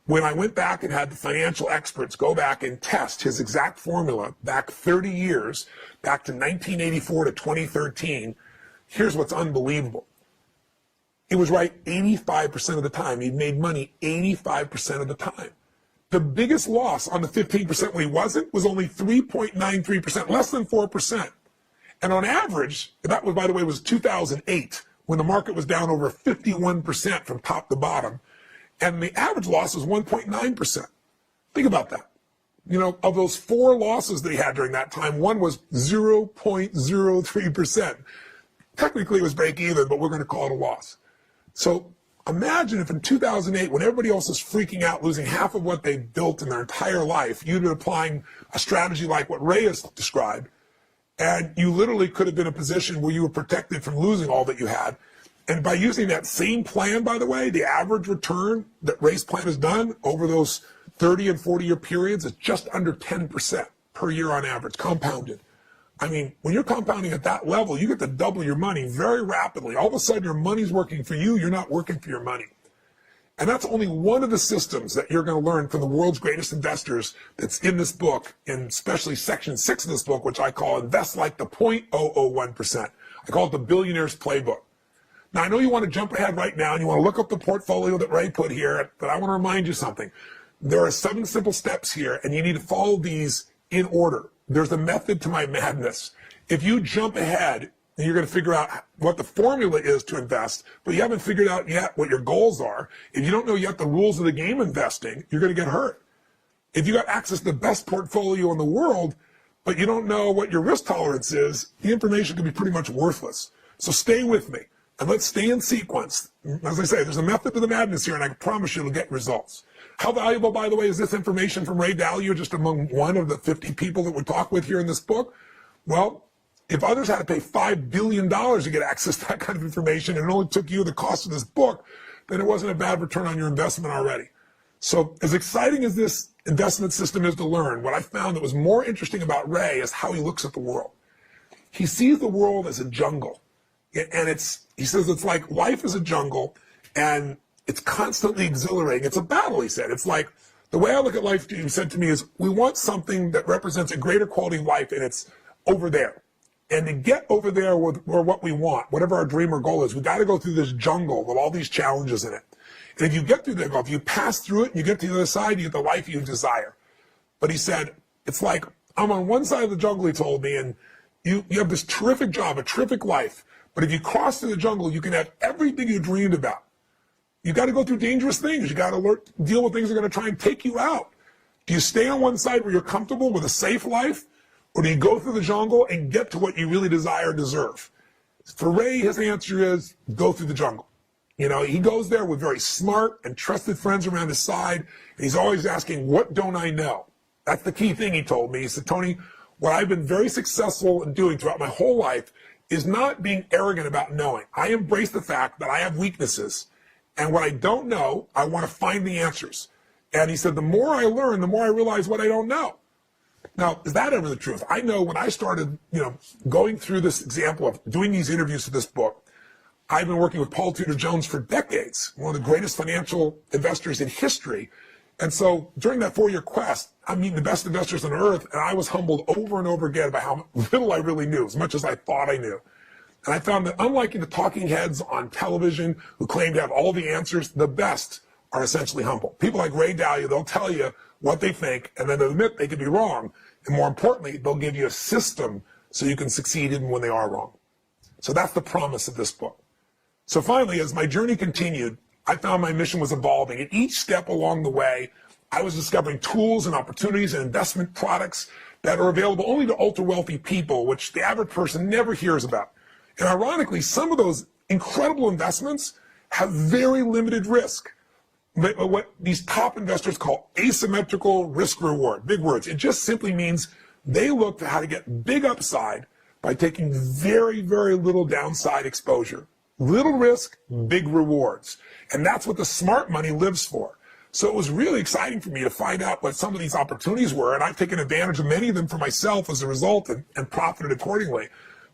A: When I went back and had the financial experts go back and test his exact formula back 30 years, back to 1984 to 2013, here's what's unbelievable. He was right 85% of the time. He made money 85% of the time. The biggest loss on the 15% when he wasn't was only 3.93%, less than 4%. And on average, that was, by the way, was 2008, when the market was down over 51% from top to bottom. And the average loss was 1.9%. Think about that. Of those 4 losses that he had during that time, one was 0.03%. Technically, it was break even, but we're going to call it a loss. So imagine if in 2008, when everybody else is freaking out, losing half of what they built in their entire life, you'd been applying a strategy like what Ray has described, and you literally could have been in a position where you were protected from losing all that you had. And by using that same plan, by the way, the average return that Ray's plan has done over those 30 and 40-year periods is just under 10% per year on average, compounded. I mean, when you're compounding at that level, you get to double your money very rapidly. All of a sudden, your money's working for you. You're not working for your money. And that's only one of the systems that you're going to learn from the world's greatest investors that's in this book, and especially section 6 of this book, which I call Invest Like the 0.001%. I call it the Billionaire's Playbook. Now, I know you want to jump ahead right now and you want to look up the portfolio that Ray put here, but I want to remind you something. There are 7 simple steps here, and you need to follow these in order. There's a method to my madness. If you jump ahead and you're going to figure out what the formula is to invest, but you haven't figured out yet what your goals are, if you don't know yet the rules of the game investing, you're going to get hurt. If you got access to the best portfolio in the world, but you don't know what your risk tolerance is, the information can be pretty much worthless. So stay with me, and let's stay in sequence. As I say, there's a method to the madness here, and I can promise you it'll get results. How valuable, by the way, is this information from Ray Dalio, just among one of the 50 people that we talk with here in this book? Well, if others had to pay $5 billion to get access to that kind of information, and it only took you the cost of this book, then it wasn't a bad return on your investment already. So as exciting as this investment system is to learn, what I found that was more interesting about Ray is how he looks at the world. He sees the world as a jungle. And he says it's like life is a jungle, and it's constantly exhilarating. It's a battle, he said. It's like, the way I look at life, he said to me, is we want something that represents a greater quality of life, and it's over there. And to get over there with or what we want, whatever our dream or goal is, we got to go through this jungle with all these challenges in it. And if you get through that, if you pass through it and you get to the other side, you get the life you desire. But he said, it's like, I'm on one side of the jungle, he told me, and you have this terrific job, a terrific life. But if you cross through the jungle, you can have everything you dreamed about. You got to go through dangerous things. You got to deal with things that are going to try and take you out. Do you stay on one side where you're comfortable with a safe life? Or do you go through the jungle and get to what you really desire or deserve? For Ray, his answer is go through the jungle. He goes there with very smart and trusted friends around his side. And he's always asking, what don't I know? That's the key thing he told me. He said, Tony, what I've been very successful in doing throughout my whole life is not being arrogant about knowing. I embrace the fact that I have weaknesses. And what I don't know, I want to find the answers. And he said, the more I learn, the more I realize what I don't know. Now, is that ever the truth? I know when I started, going through this example of doing these interviews for this book, I've been working with Paul Tudor Jones for decades, one of the greatest financial investors in history. And so during that 4-year quest, I'm meeting the best investors on earth, and I was humbled over and over again by how little I really knew, as much as I thought I knew. And I found that unlike the talking heads on television who claim to have all the answers, the best are essentially humble. People like Ray Dalio, they'll tell you what they think, and then they'll admit they could be wrong. And more importantly, they'll give you a system so you can succeed even when they are wrong. So that's the promise of this book. So finally, as my journey continued, I found my mission was evolving. At each step along the way, I was discovering tools and opportunities and investment products that are available only to ultra-wealthy people, which the average person never hears about. And ironically, some of those incredible investments have very limited risk. What these top investors call asymmetrical risk reward, big words. It just simply means they look for how to get big upside by taking very, very little downside exposure. Little risk, big rewards. And that's what the smart money lives for. So it was really exciting for me to find out what some of these opportunities were, and I've taken advantage of many of them for myself as a result and profited accordingly.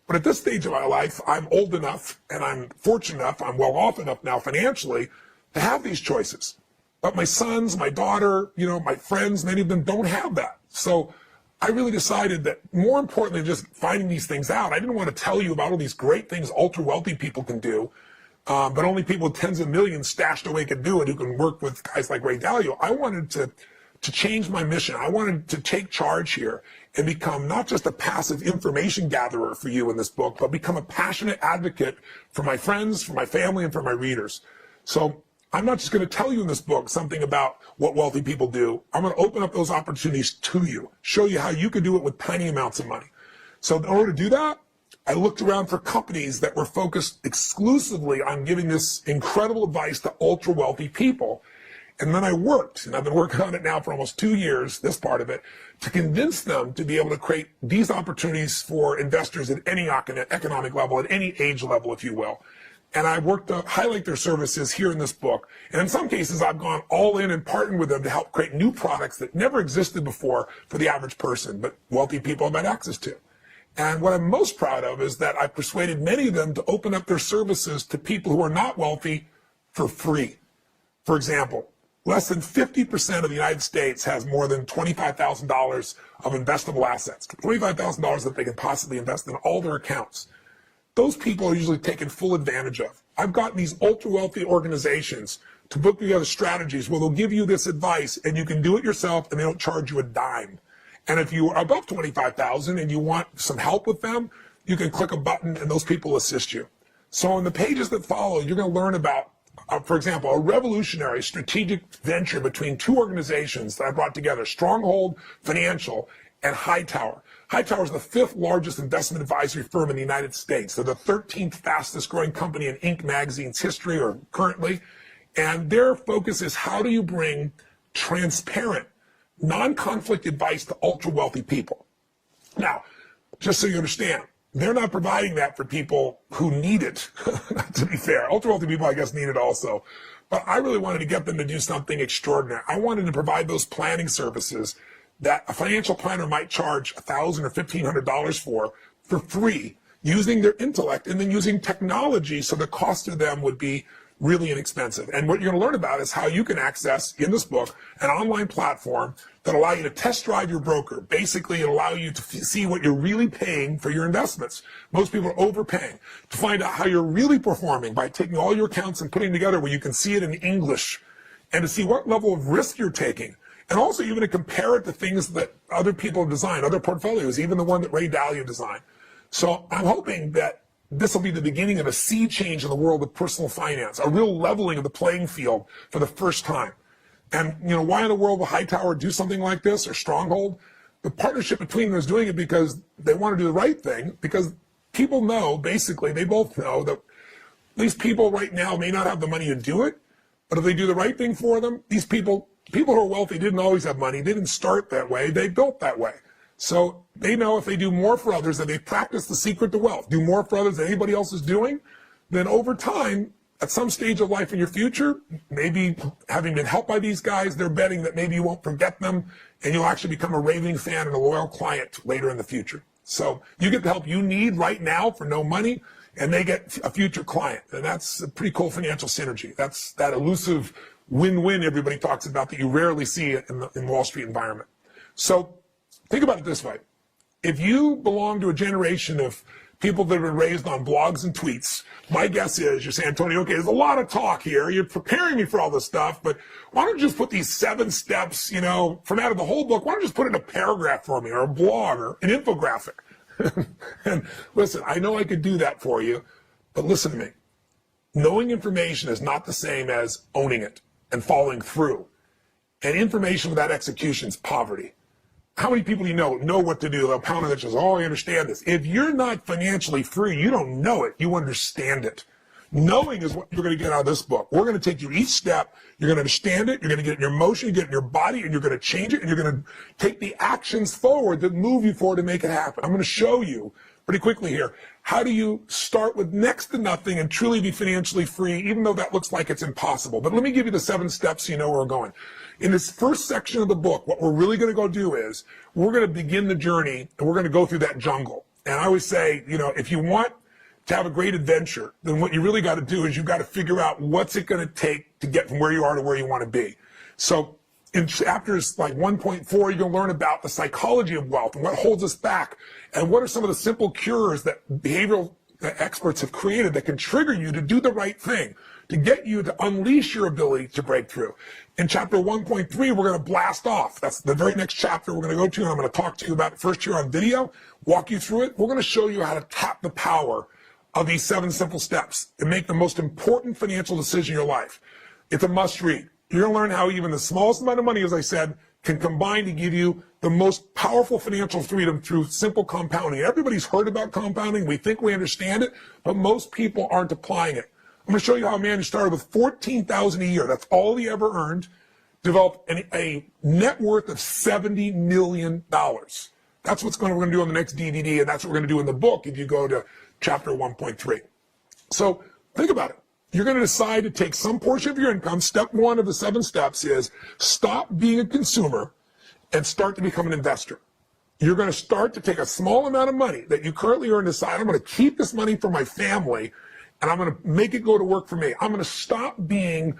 A: But at this stage of my life, I'm old enough and I'm fortunate enough, I'm well off enough now financially to have these choices. But my sons, my daughter, my friends, many of them don't have that. So I really decided that more importantly than just finding these things out, I didn't want to tell you about all these great things ultra wealthy people can do, but only people with tens of millions stashed away can do it who can work with guys like Ray Dalio. I wanted to change my mission. I wanted to take charge here and become not just a passive information gatherer for you in this book, but become a passionate advocate for my friends, for my family, and for my readers. So I'm not just going to tell you in this book something about what wealthy people do. I'm going to open up those opportunities to you, show you how you can do it with tiny amounts of money. So in order to do that, I looked around for companies that were focused exclusively on giving this incredible advice to ultra wealthy people. And then I worked, and I've been working on it now for almost 2 years, this part of it, to convince them to be able to create these opportunities for investors at any economic level, at any age level, if you will. And I worked to highlight their services here in this book. And in some cases, I've gone all in and partnered with them to help create new products that never existed before for the average person, but wealthy people have had access to. And what I'm most proud of is that I've persuaded many of them to open up their services to people who are not wealthy for free. For example, less than 50% of the United States has more than $25,000 of investable assets, $25,000 that they can possibly invest in all their accounts. Those people are usually taken full advantage of. I've gotten these ultra wealthy organizations to put together strategies where they'll give you this advice and you can do it yourself and they don't charge you a dime. And if you are above 25,000 and you want some help with them, you can click a button and those people assist you. So in the pages that follow, you're going to learn about, for example, a revolutionary strategic venture between two organizations that I brought together, Stronghold Financial and Hightower. Hightower is the 5th largest investment advisory firm in the United States. They're the 13th fastest growing company in Inc. magazine's history or currently. And their focus is how do you bring transparent, non-conflict advice to ultra wealthy people. Now, just so you understand, they're not providing that for people who need it, to be fair. Ultra wealthy people, I guess, need it also. But I really wanted to get them to do something extraordinary. I wanted to provide those planning services that a financial planner might charge $1,000 or $1,500 for free, using their intellect and then using technology so the cost to them would be really inexpensive. And what you're going to learn about is how you can access, in this book, an online platform that allow you to test drive your broker. Basically, it'll allow you to see what you're really paying for your investments. Most people are overpaying. To find out how you're really performing by taking all your accounts and putting together where you can see it in English, and to see what level of risk you're taking. And also even to compare it to things that other people have designed, other portfolios, even the one that Ray Dalio designed. So I'm hoping that this will be the beginning of a sea change in the world of personal finance, a real leveling of the playing field for the first time. And why in the world will Hightower do something like this, or Stronghold? The partnership between them is doing it because they want to do the right thing, because people know, basically, they both know that these people right now may not have the money to do it, but if they do the right thing for them, these people who are wealthy didn't always have money. They didn't start that way. They built that way. So they know if they do more for others, that they practice the secret to wealth, do more for others than anybody else is doing, then over time, at some stage of life in your future, maybe having been helped by these guys, they're betting that maybe you won't forget them and you'll actually become a raving fan and a loyal client later in the future. So you get the help you need right now for no money, and they get a future client. And that's a pretty cool financial synergy. That's that elusive win-win everybody talks about that you rarely see in the Wall Street environment. So think about it this way. If you belong to a generation of people that have been raised on blogs and tweets, my guess is you're saying, Tony, okay, there's a lot of talk here. You're preparing me for all this stuff, but why don't you just put these 7 steps, from out of the whole book, why don't you just put it in a paragraph for me or a blog or an infographic? And listen, I know I could do that for you, but listen to me. Knowing information is not the same as owning it and following through. And information without execution is poverty. How many people do you know what to do? They'll pound on the chest, I understand this. If you're not financially free, you don't know it, you understand it. Knowing is what you're going to get out of this book. We're going to take you each step. You're going to understand it. You're going to get it in your emotion, you get it in your body, and you're going to change it, and you're going to take the actions forward that move you forward to make it happen. I'm going to show you pretty quickly here, how do you start with next to nothing and truly be financially free, even though that looks like it's impossible. But let me give you the 7 steps so you know where we're going. In this first section of the book, what we're really going to go do is we're going to begin the journey, and we're going to go through that jungle. And I always say, if you want to have a great adventure, then what you really got to do is you've got to figure out what's it going to take to get from where you are to where you want to be. So in chapters like 1.4, you're going to learn about the psychology of wealth and what holds us back, and what are some of the simple cures that behavioral experts have created that can trigger you to do the right thing, to get you to unleash your ability to break through. In chapter 1.3, we're going to blast off. That's the very next chapter we're going to go to, and I'm going to talk to you about it first here on video, walk you through it. We're going to show you how to tap the power of these 7 simple steps and make the most important financial decision in your life. It's a must read. You're going to learn how even the smallest amount of money, as I said, can combine to give you the most powerful financial freedom through simple compounding. Everybody's heard about compounding. We think we understand it, but most people aren't applying it. I'm going to show you how a man who started with $14,000 a year, that's all he ever earned, developed a net worth of $70 million. That's what we're going to do on the next DVD, and that's what we're going to do in the book if you go to chapter 1.3. So think about it. You're going to decide to take some portion of your income. Step 1 of the 7 steps is stop being a consumer and start to become an investor. You're going to start to take a small amount of money that you currently earn and decide, I'm going to keep this money for my family, and I'm going to make it go to work for me. I'm going to stop being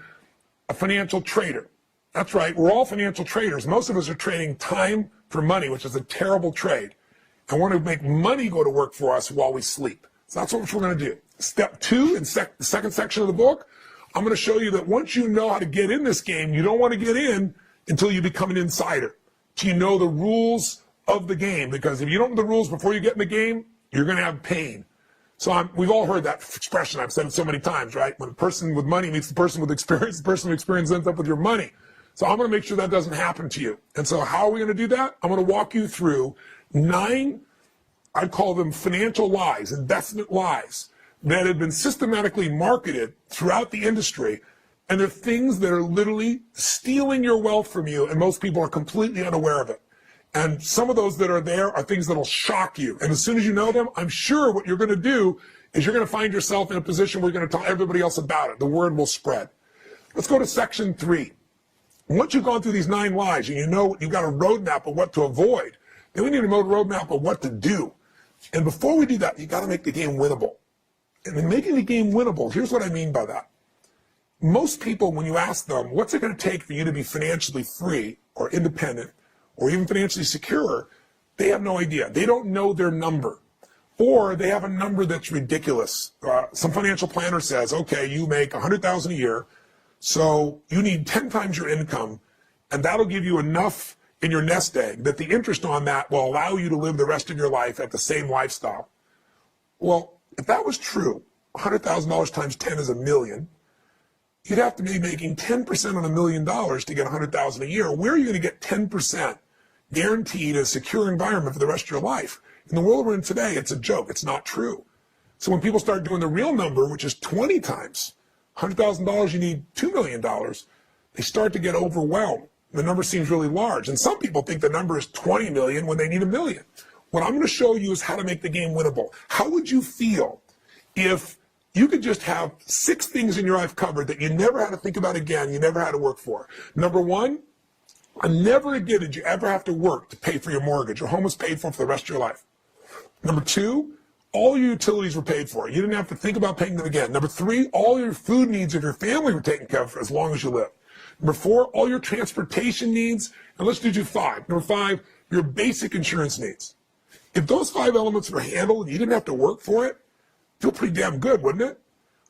A: a financial trader. That's right. We're all financial traders. Most of us are trading time for money, which is a terrible trade. And we're going to make money go to work for us while we sleep. So that's what we're going to do. Step 2 in the second section of the book, I'm going to show you that once you know how to get in this game, you don't want to get in until you become an insider. Till you know the rules of the game. Because if you don't know the rules before you get in the game, you're going to have pain. So we've all heard that expression. I've said it so many times, right? When a person with money meets the person with experience, the person with experience ends up with your money. So I'm going to make sure that doesn't happen to you. And so how are we going to do that? I'm going to walk you through 9, I'd call them financial lies, investment lies, that have been systematically marketed throughout the industry, and they're things that are literally stealing your wealth from you, and most people are completely unaware of it. And some of those that are there are things that will shock you. And as soon as you know them, I'm sure what you're going to do is you're going to find yourself in a position where you're going to tell everybody else about it. The word will spread. Let's go to section 3. Once you've gone through these 9 lies and you know you've got a roadmap of what to avoid, then we need a roadmap of what to do. And before we do that, you've got to make the game winnable. And in making the game winnable, here's what I mean by that. Most people, when you ask them, what's it going to take for you to be financially free or independent or even financially secure, they have no idea. They don't know their number. Or they have a number that's ridiculous. Some financial planner says, okay, you make $100,000 a year, so you need 10 times your income, and that'll give you enough in your nest egg that the interest on that will allow you to live the rest of your life at the same lifestyle. Well, if that was true, $100,000 times 10 is $1 million. You'd have to be making 10% on $1 million to get $100,000 a year. Where are you going to get 10% guaranteed a secure environment for the rest of your life? In the world we're in today, it's a joke. It's not true. So when people start doing the real number, which is 20 times $100,000, you need $2 million, they start to get overwhelmed. The number seems really large. And some people think the number is 20 million when they need $1 million. What I'm going to show you is how to make the game winnable. How would you feel if you could just have 6 things in your life covered that you never had to think about again, you never had to work for? Number 1, never again did you ever have to work to pay for your mortgage. Your home was paid for the rest of your life. Number 2, all your utilities were paid for. You didn't have to think about paying them again. Number 3, all your food needs of your family were taken care of for as long as you lived. Number 4, all your transportation needs. And let's do 5. Number 5, your basic insurance needs. If those 5 elements were handled and you didn't have to work for it, feel pretty damn good, wouldn't it?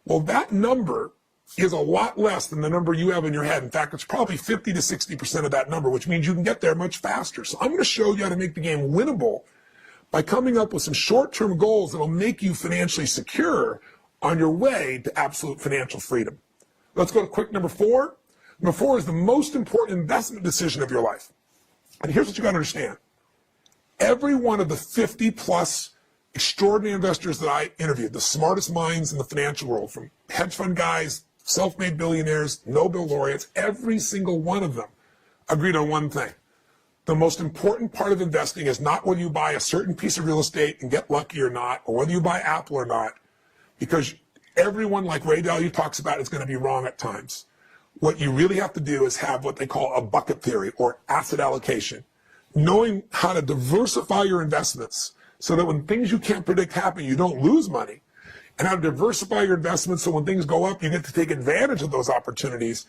A: Well, that number is a lot less than the number you have in your head. In fact, it's probably 50 to 60% of that number, which means you can get there much faster. So I'm going to show you how to make the game winnable by coming up with some short-term goals that will make you financially secure on your way to absolute financial freedom. Let's go to quick number 4. Number 4 is the most important investment decision of your life. And here's what you got to understand. Every one of the 50 plus extraordinary investors that I interviewed, the smartest minds in the financial world, from hedge fund guys, self-made billionaires, Nobel laureates, every single one of them agreed on one thing. The most important part of investing is not whether you buy a certain piece of real estate and get lucky or not, or whether you buy Apple or not, because everyone, like Ray Dalio talks about, is going to be wrong at times. What you really have to do is have what they call a bucket theory or asset allocation, knowing how to diversify your investments so that when things you can't predict happen, you don't lose money, and how to diversify your investments so when things go up, you get to take advantage of those opportunities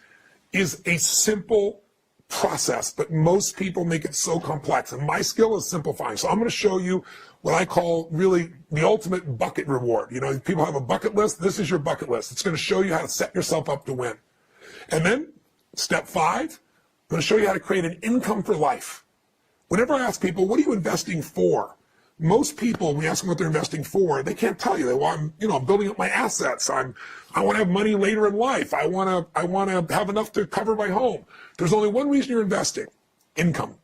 A: is a simple process, but most people make it so complex. And my skill is simplifying. So I'm going to show you what I call really the ultimate bucket reward. You know, people have a bucket list. This is your bucket list. It's going to show you how to set yourself up to win. And then step 5, I'm going to show you how to create an income for life. Whenever I ask people, what are you investing for? Most people, when we ask them what they're investing for, they can't tell you. They want, I'm building up my assets. I want to have money later in life. I want to have enough to cover my home. There's only one reason you're investing: income.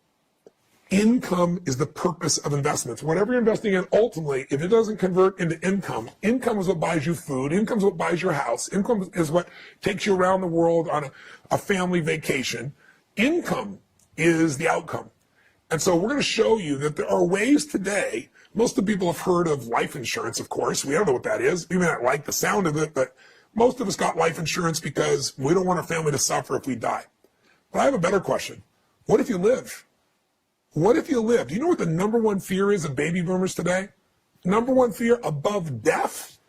A: Income is the purpose of investments. Whatever you're investing in, ultimately, if it doesn't convert into income, income is what buys you food. Income is what buys your house. Income is what takes you around the world on a family vacation. Income is the outcome. And so we're going to show you that there are ways today. Most of the people have heard of life insurance, of course. We don't know what that is. We may not like the sound of it, but most of us got life insurance because we don't want our family to suffer if we die. But I have a better question. What if you live? What if you live? Do you know what the number one fear is of baby boomers today? Number one fear above death?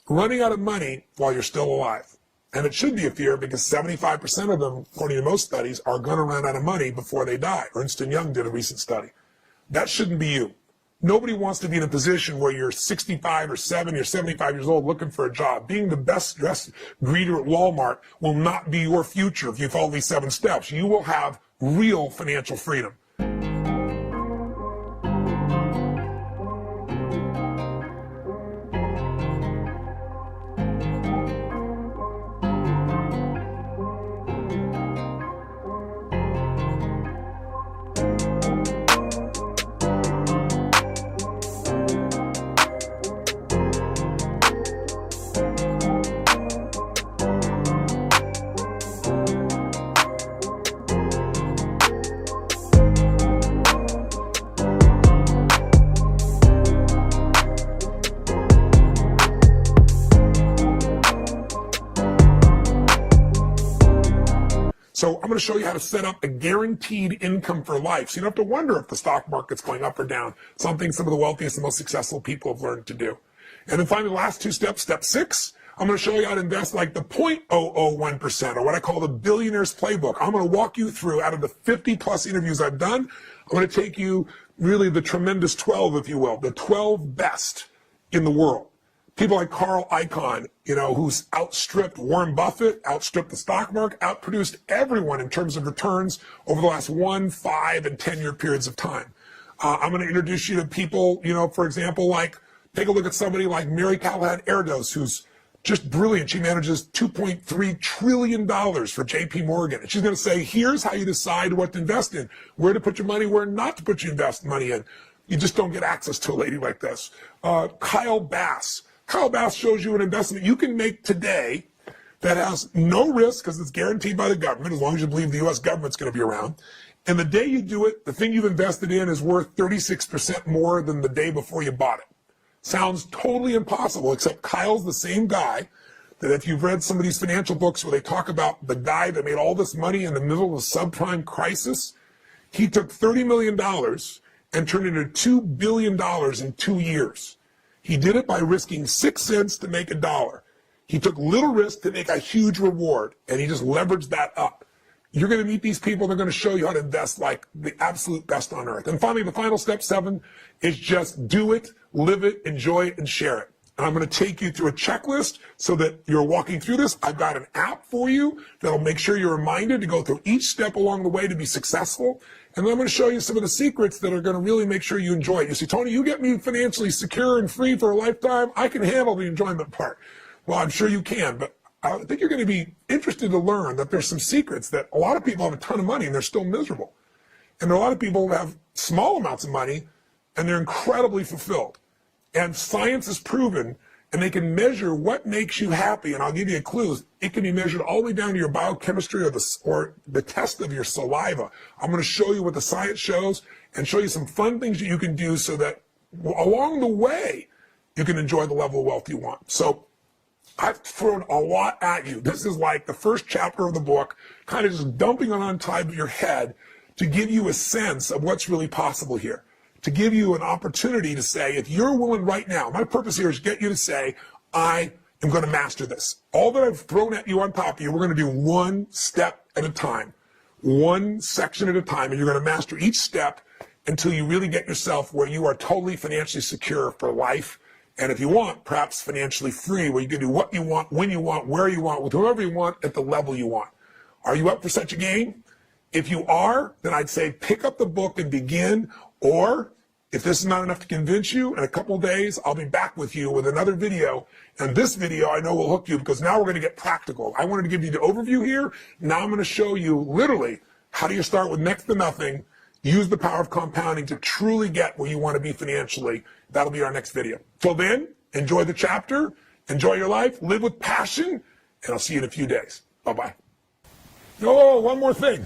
A: Running out of money while you're still alive. And it should be a fear because 75% of them, according to most studies, are going to run out of money before they die. Ernst & Young did a recent study. That shouldn't be you. Nobody wants to be in a position where you're 65 or 70 or 75 years old looking for a job. Being the best dressed greeter at Walmart will not be your future if you follow these 7 steps. You will have real financial freedom. So I'm going to show you how to set up a guaranteed income for life. So you don't have to wonder if the stock market's going up or down. Something some of the wealthiest and most successful people have learned to do. And then finally, the last 2 steps, step 6, I'm going to show you how to invest like the 0.001%, or what I call the billionaire's playbook. I'm going to walk you through, out of the 50 plus interviews I've done, I'm going to take you really the tremendous 12, if you will, the 12 best in the world. People like Carl Icahn, who's outstripped Warren Buffett, outstripped the stock market, outproduced everyone in terms of returns over the last 1, 5, and 10-year periods of time. I'm going to introduce you to people, for example, take a look at somebody like Mary Callahan Erdos, who's just brilliant. She manages $2.3 trillion for JP Morgan. And she's going to say, here's how you decide what to invest in, where to put your money, where not to put your money in. You just don't get access to a lady like this. Kyle Bass. Kyle Bass shows you an investment you can make today that has no risk because it's guaranteed by the government, as long as you believe the U.S. government's going to be around. And the day you do it, the thing you've invested in is worth 36% more than the day before you bought it. Sounds totally impossible, except Kyle's the same guy that, if you've read some of these financial books where they talk about the guy that made all this money in the middle of a subprime crisis, he took $30 million and turned it into $2 billion in 2 years. He did it by risking 6 cents to make $1. He took little risk to make a huge reward, and he just leveraged that up. You're going to meet these people. They're going to show you how to invest like the absolute best on earth. And finally, the final step 7 is just do it, live it, enjoy it, and share it. And I'm going to take you through a checklist so that you're walking through this. I've got an app for you that'll make sure you're reminded to go through each step along the way to be successful. And then I'm going to show you some of the secrets that are going to really make sure you enjoy it. You see, Tony, you get me financially secure and free for a lifetime. I can handle the enjoyment part. Well, I'm sure you can, but I think you're going to be interested to learn that there's some secrets that a lot of people have a ton of money and they're still miserable. And there are a lot of people who have small amounts of money and they're incredibly fulfilled. And science has proven, and they can measure what makes you happy. And I'll give you a clue. It can be measured all the way down to your biochemistry or the test of your saliva. I'm going to show you what the science shows and show you some fun things that you can do so that along the way, you can enjoy the level of wealth you want. So I've thrown a lot at you. This is like the first chapter of the book, kind of just dumping it on top of your head to give you a sense of what's really possible here. To give you an opportunity to say, if you're willing right now, my purpose here is to get you to say, I am going to master this. All that I've thrown at you on top of you, we're going to do one step at a time, one section at a time, and you're going to master each step until you really get yourself where you are totally financially secure for life. And if you want, perhaps financially free, where you can do what you want, when you want, where you want, with whoever you want, at the level you want. Are you up for such a game? If you are, then I'd say pick up the book and begin. Or if this is not enough to convince you, in a couple of days, I'll be back with you with another video. And this video I know will hook you because now we're going to get practical. I wanted to give you the overview here. Now I'm going to show you literally how do you start with next to nothing, use the power of compounding to truly get where you want to be financially. That'll be our next video. Till then, enjoy the chapter, enjoy your life, live with passion, and I'll see you in a few days. Bye-bye. Oh, one more thing.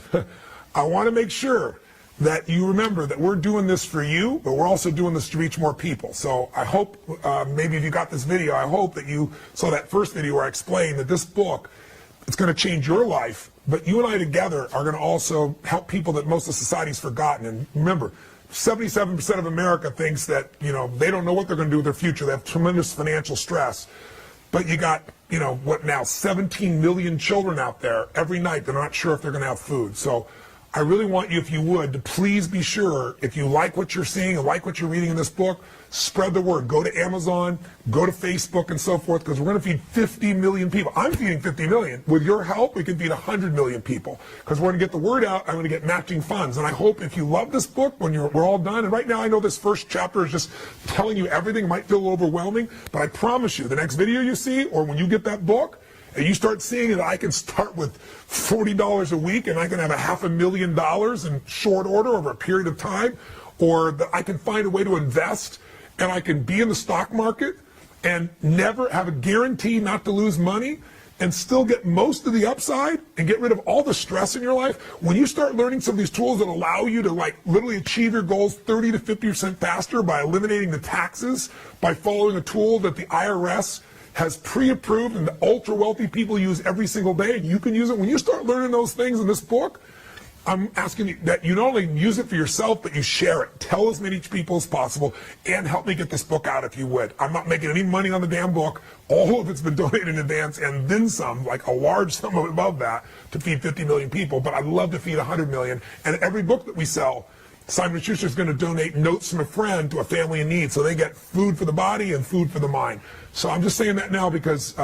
A: I want to make sure that you remember that we're doing this for you, but we're also doing this to reach more people. So I hope, maybe if you got this video, I hope that you saw that first video where I explained that this book, it's going to change your life, but you and I together are going to also help people that most of society's forgotten. And remember, 77% of America thinks that, they don't know what they're going to do with their future. They have tremendous financial stress. But you got, what now, 17 million children out there every night that are not sure if they're going to have food. So I really want you, if you would, to please be sure, if you like what you're seeing and like what you're reading in this book, spread the word. Go to Amazon, go to Facebook and so forth, because we're going to feed 50 million people. I'm feeding 50 million. With your help, we can feed 100 million people, because we're going to get the word out. I'm going to get matching funds. And I hope if you love this book, when we're all done, and right now I know this first chapter is just telling you everything. It might feel overwhelming, but I promise you, the next video you see, or when you get that book, and you start seeing that I can start with $40 a week and I can have $500,000 in short order over a period of time, or that I can find a way to invest and I can be in the stock market and never have a guarantee not to lose money and still get most of the upside and get rid of all the stress in your life. When you start learning some of these tools that allow you to literally achieve your goals 30 to 50% faster by eliminating the taxes, by following a tool that the IRS has pre-approved and the ultra wealthy people use every single day, and you can use it. When you start learning those things in this book, I'm asking you that you not only use it for yourself, but you share it. Tell as many people as possible, and help me get this book out if you would. I'm not making any money on the damn book. All of it's been donated in advance, and then some, like a large sum above that, to feed 50 million people. But I'd love to feed 100 million. And every book that we sell, Simon & Schuster is going to donate notes from a friend to a family in need, so they get food for the body and food for the mind. So I'm just saying that now because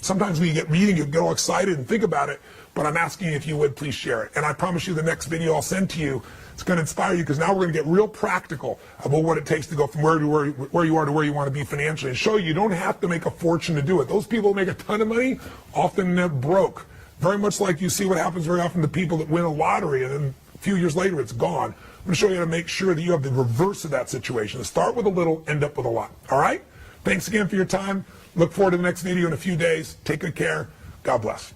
A: sometimes when you get reading, you get all excited and think about it, but I'm asking you if you would please share it. And I promise you the next video I'll send to you, it's going to inspire you, because now we're going to get real practical about what it takes to go from where you are to where you want to be financially, and show you don't have to make a fortune to do it. Those people who make a ton of money, often they're broke. Very much like you see what happens very often to people that win a lottery and then a few years later it's gone. I'm going to show you how to make sure that you have the reverse of that situation. Start with a little, end up with a lot. All right? Thanks again for your time. Look forward to the next video in a few days. Take good care. God bless.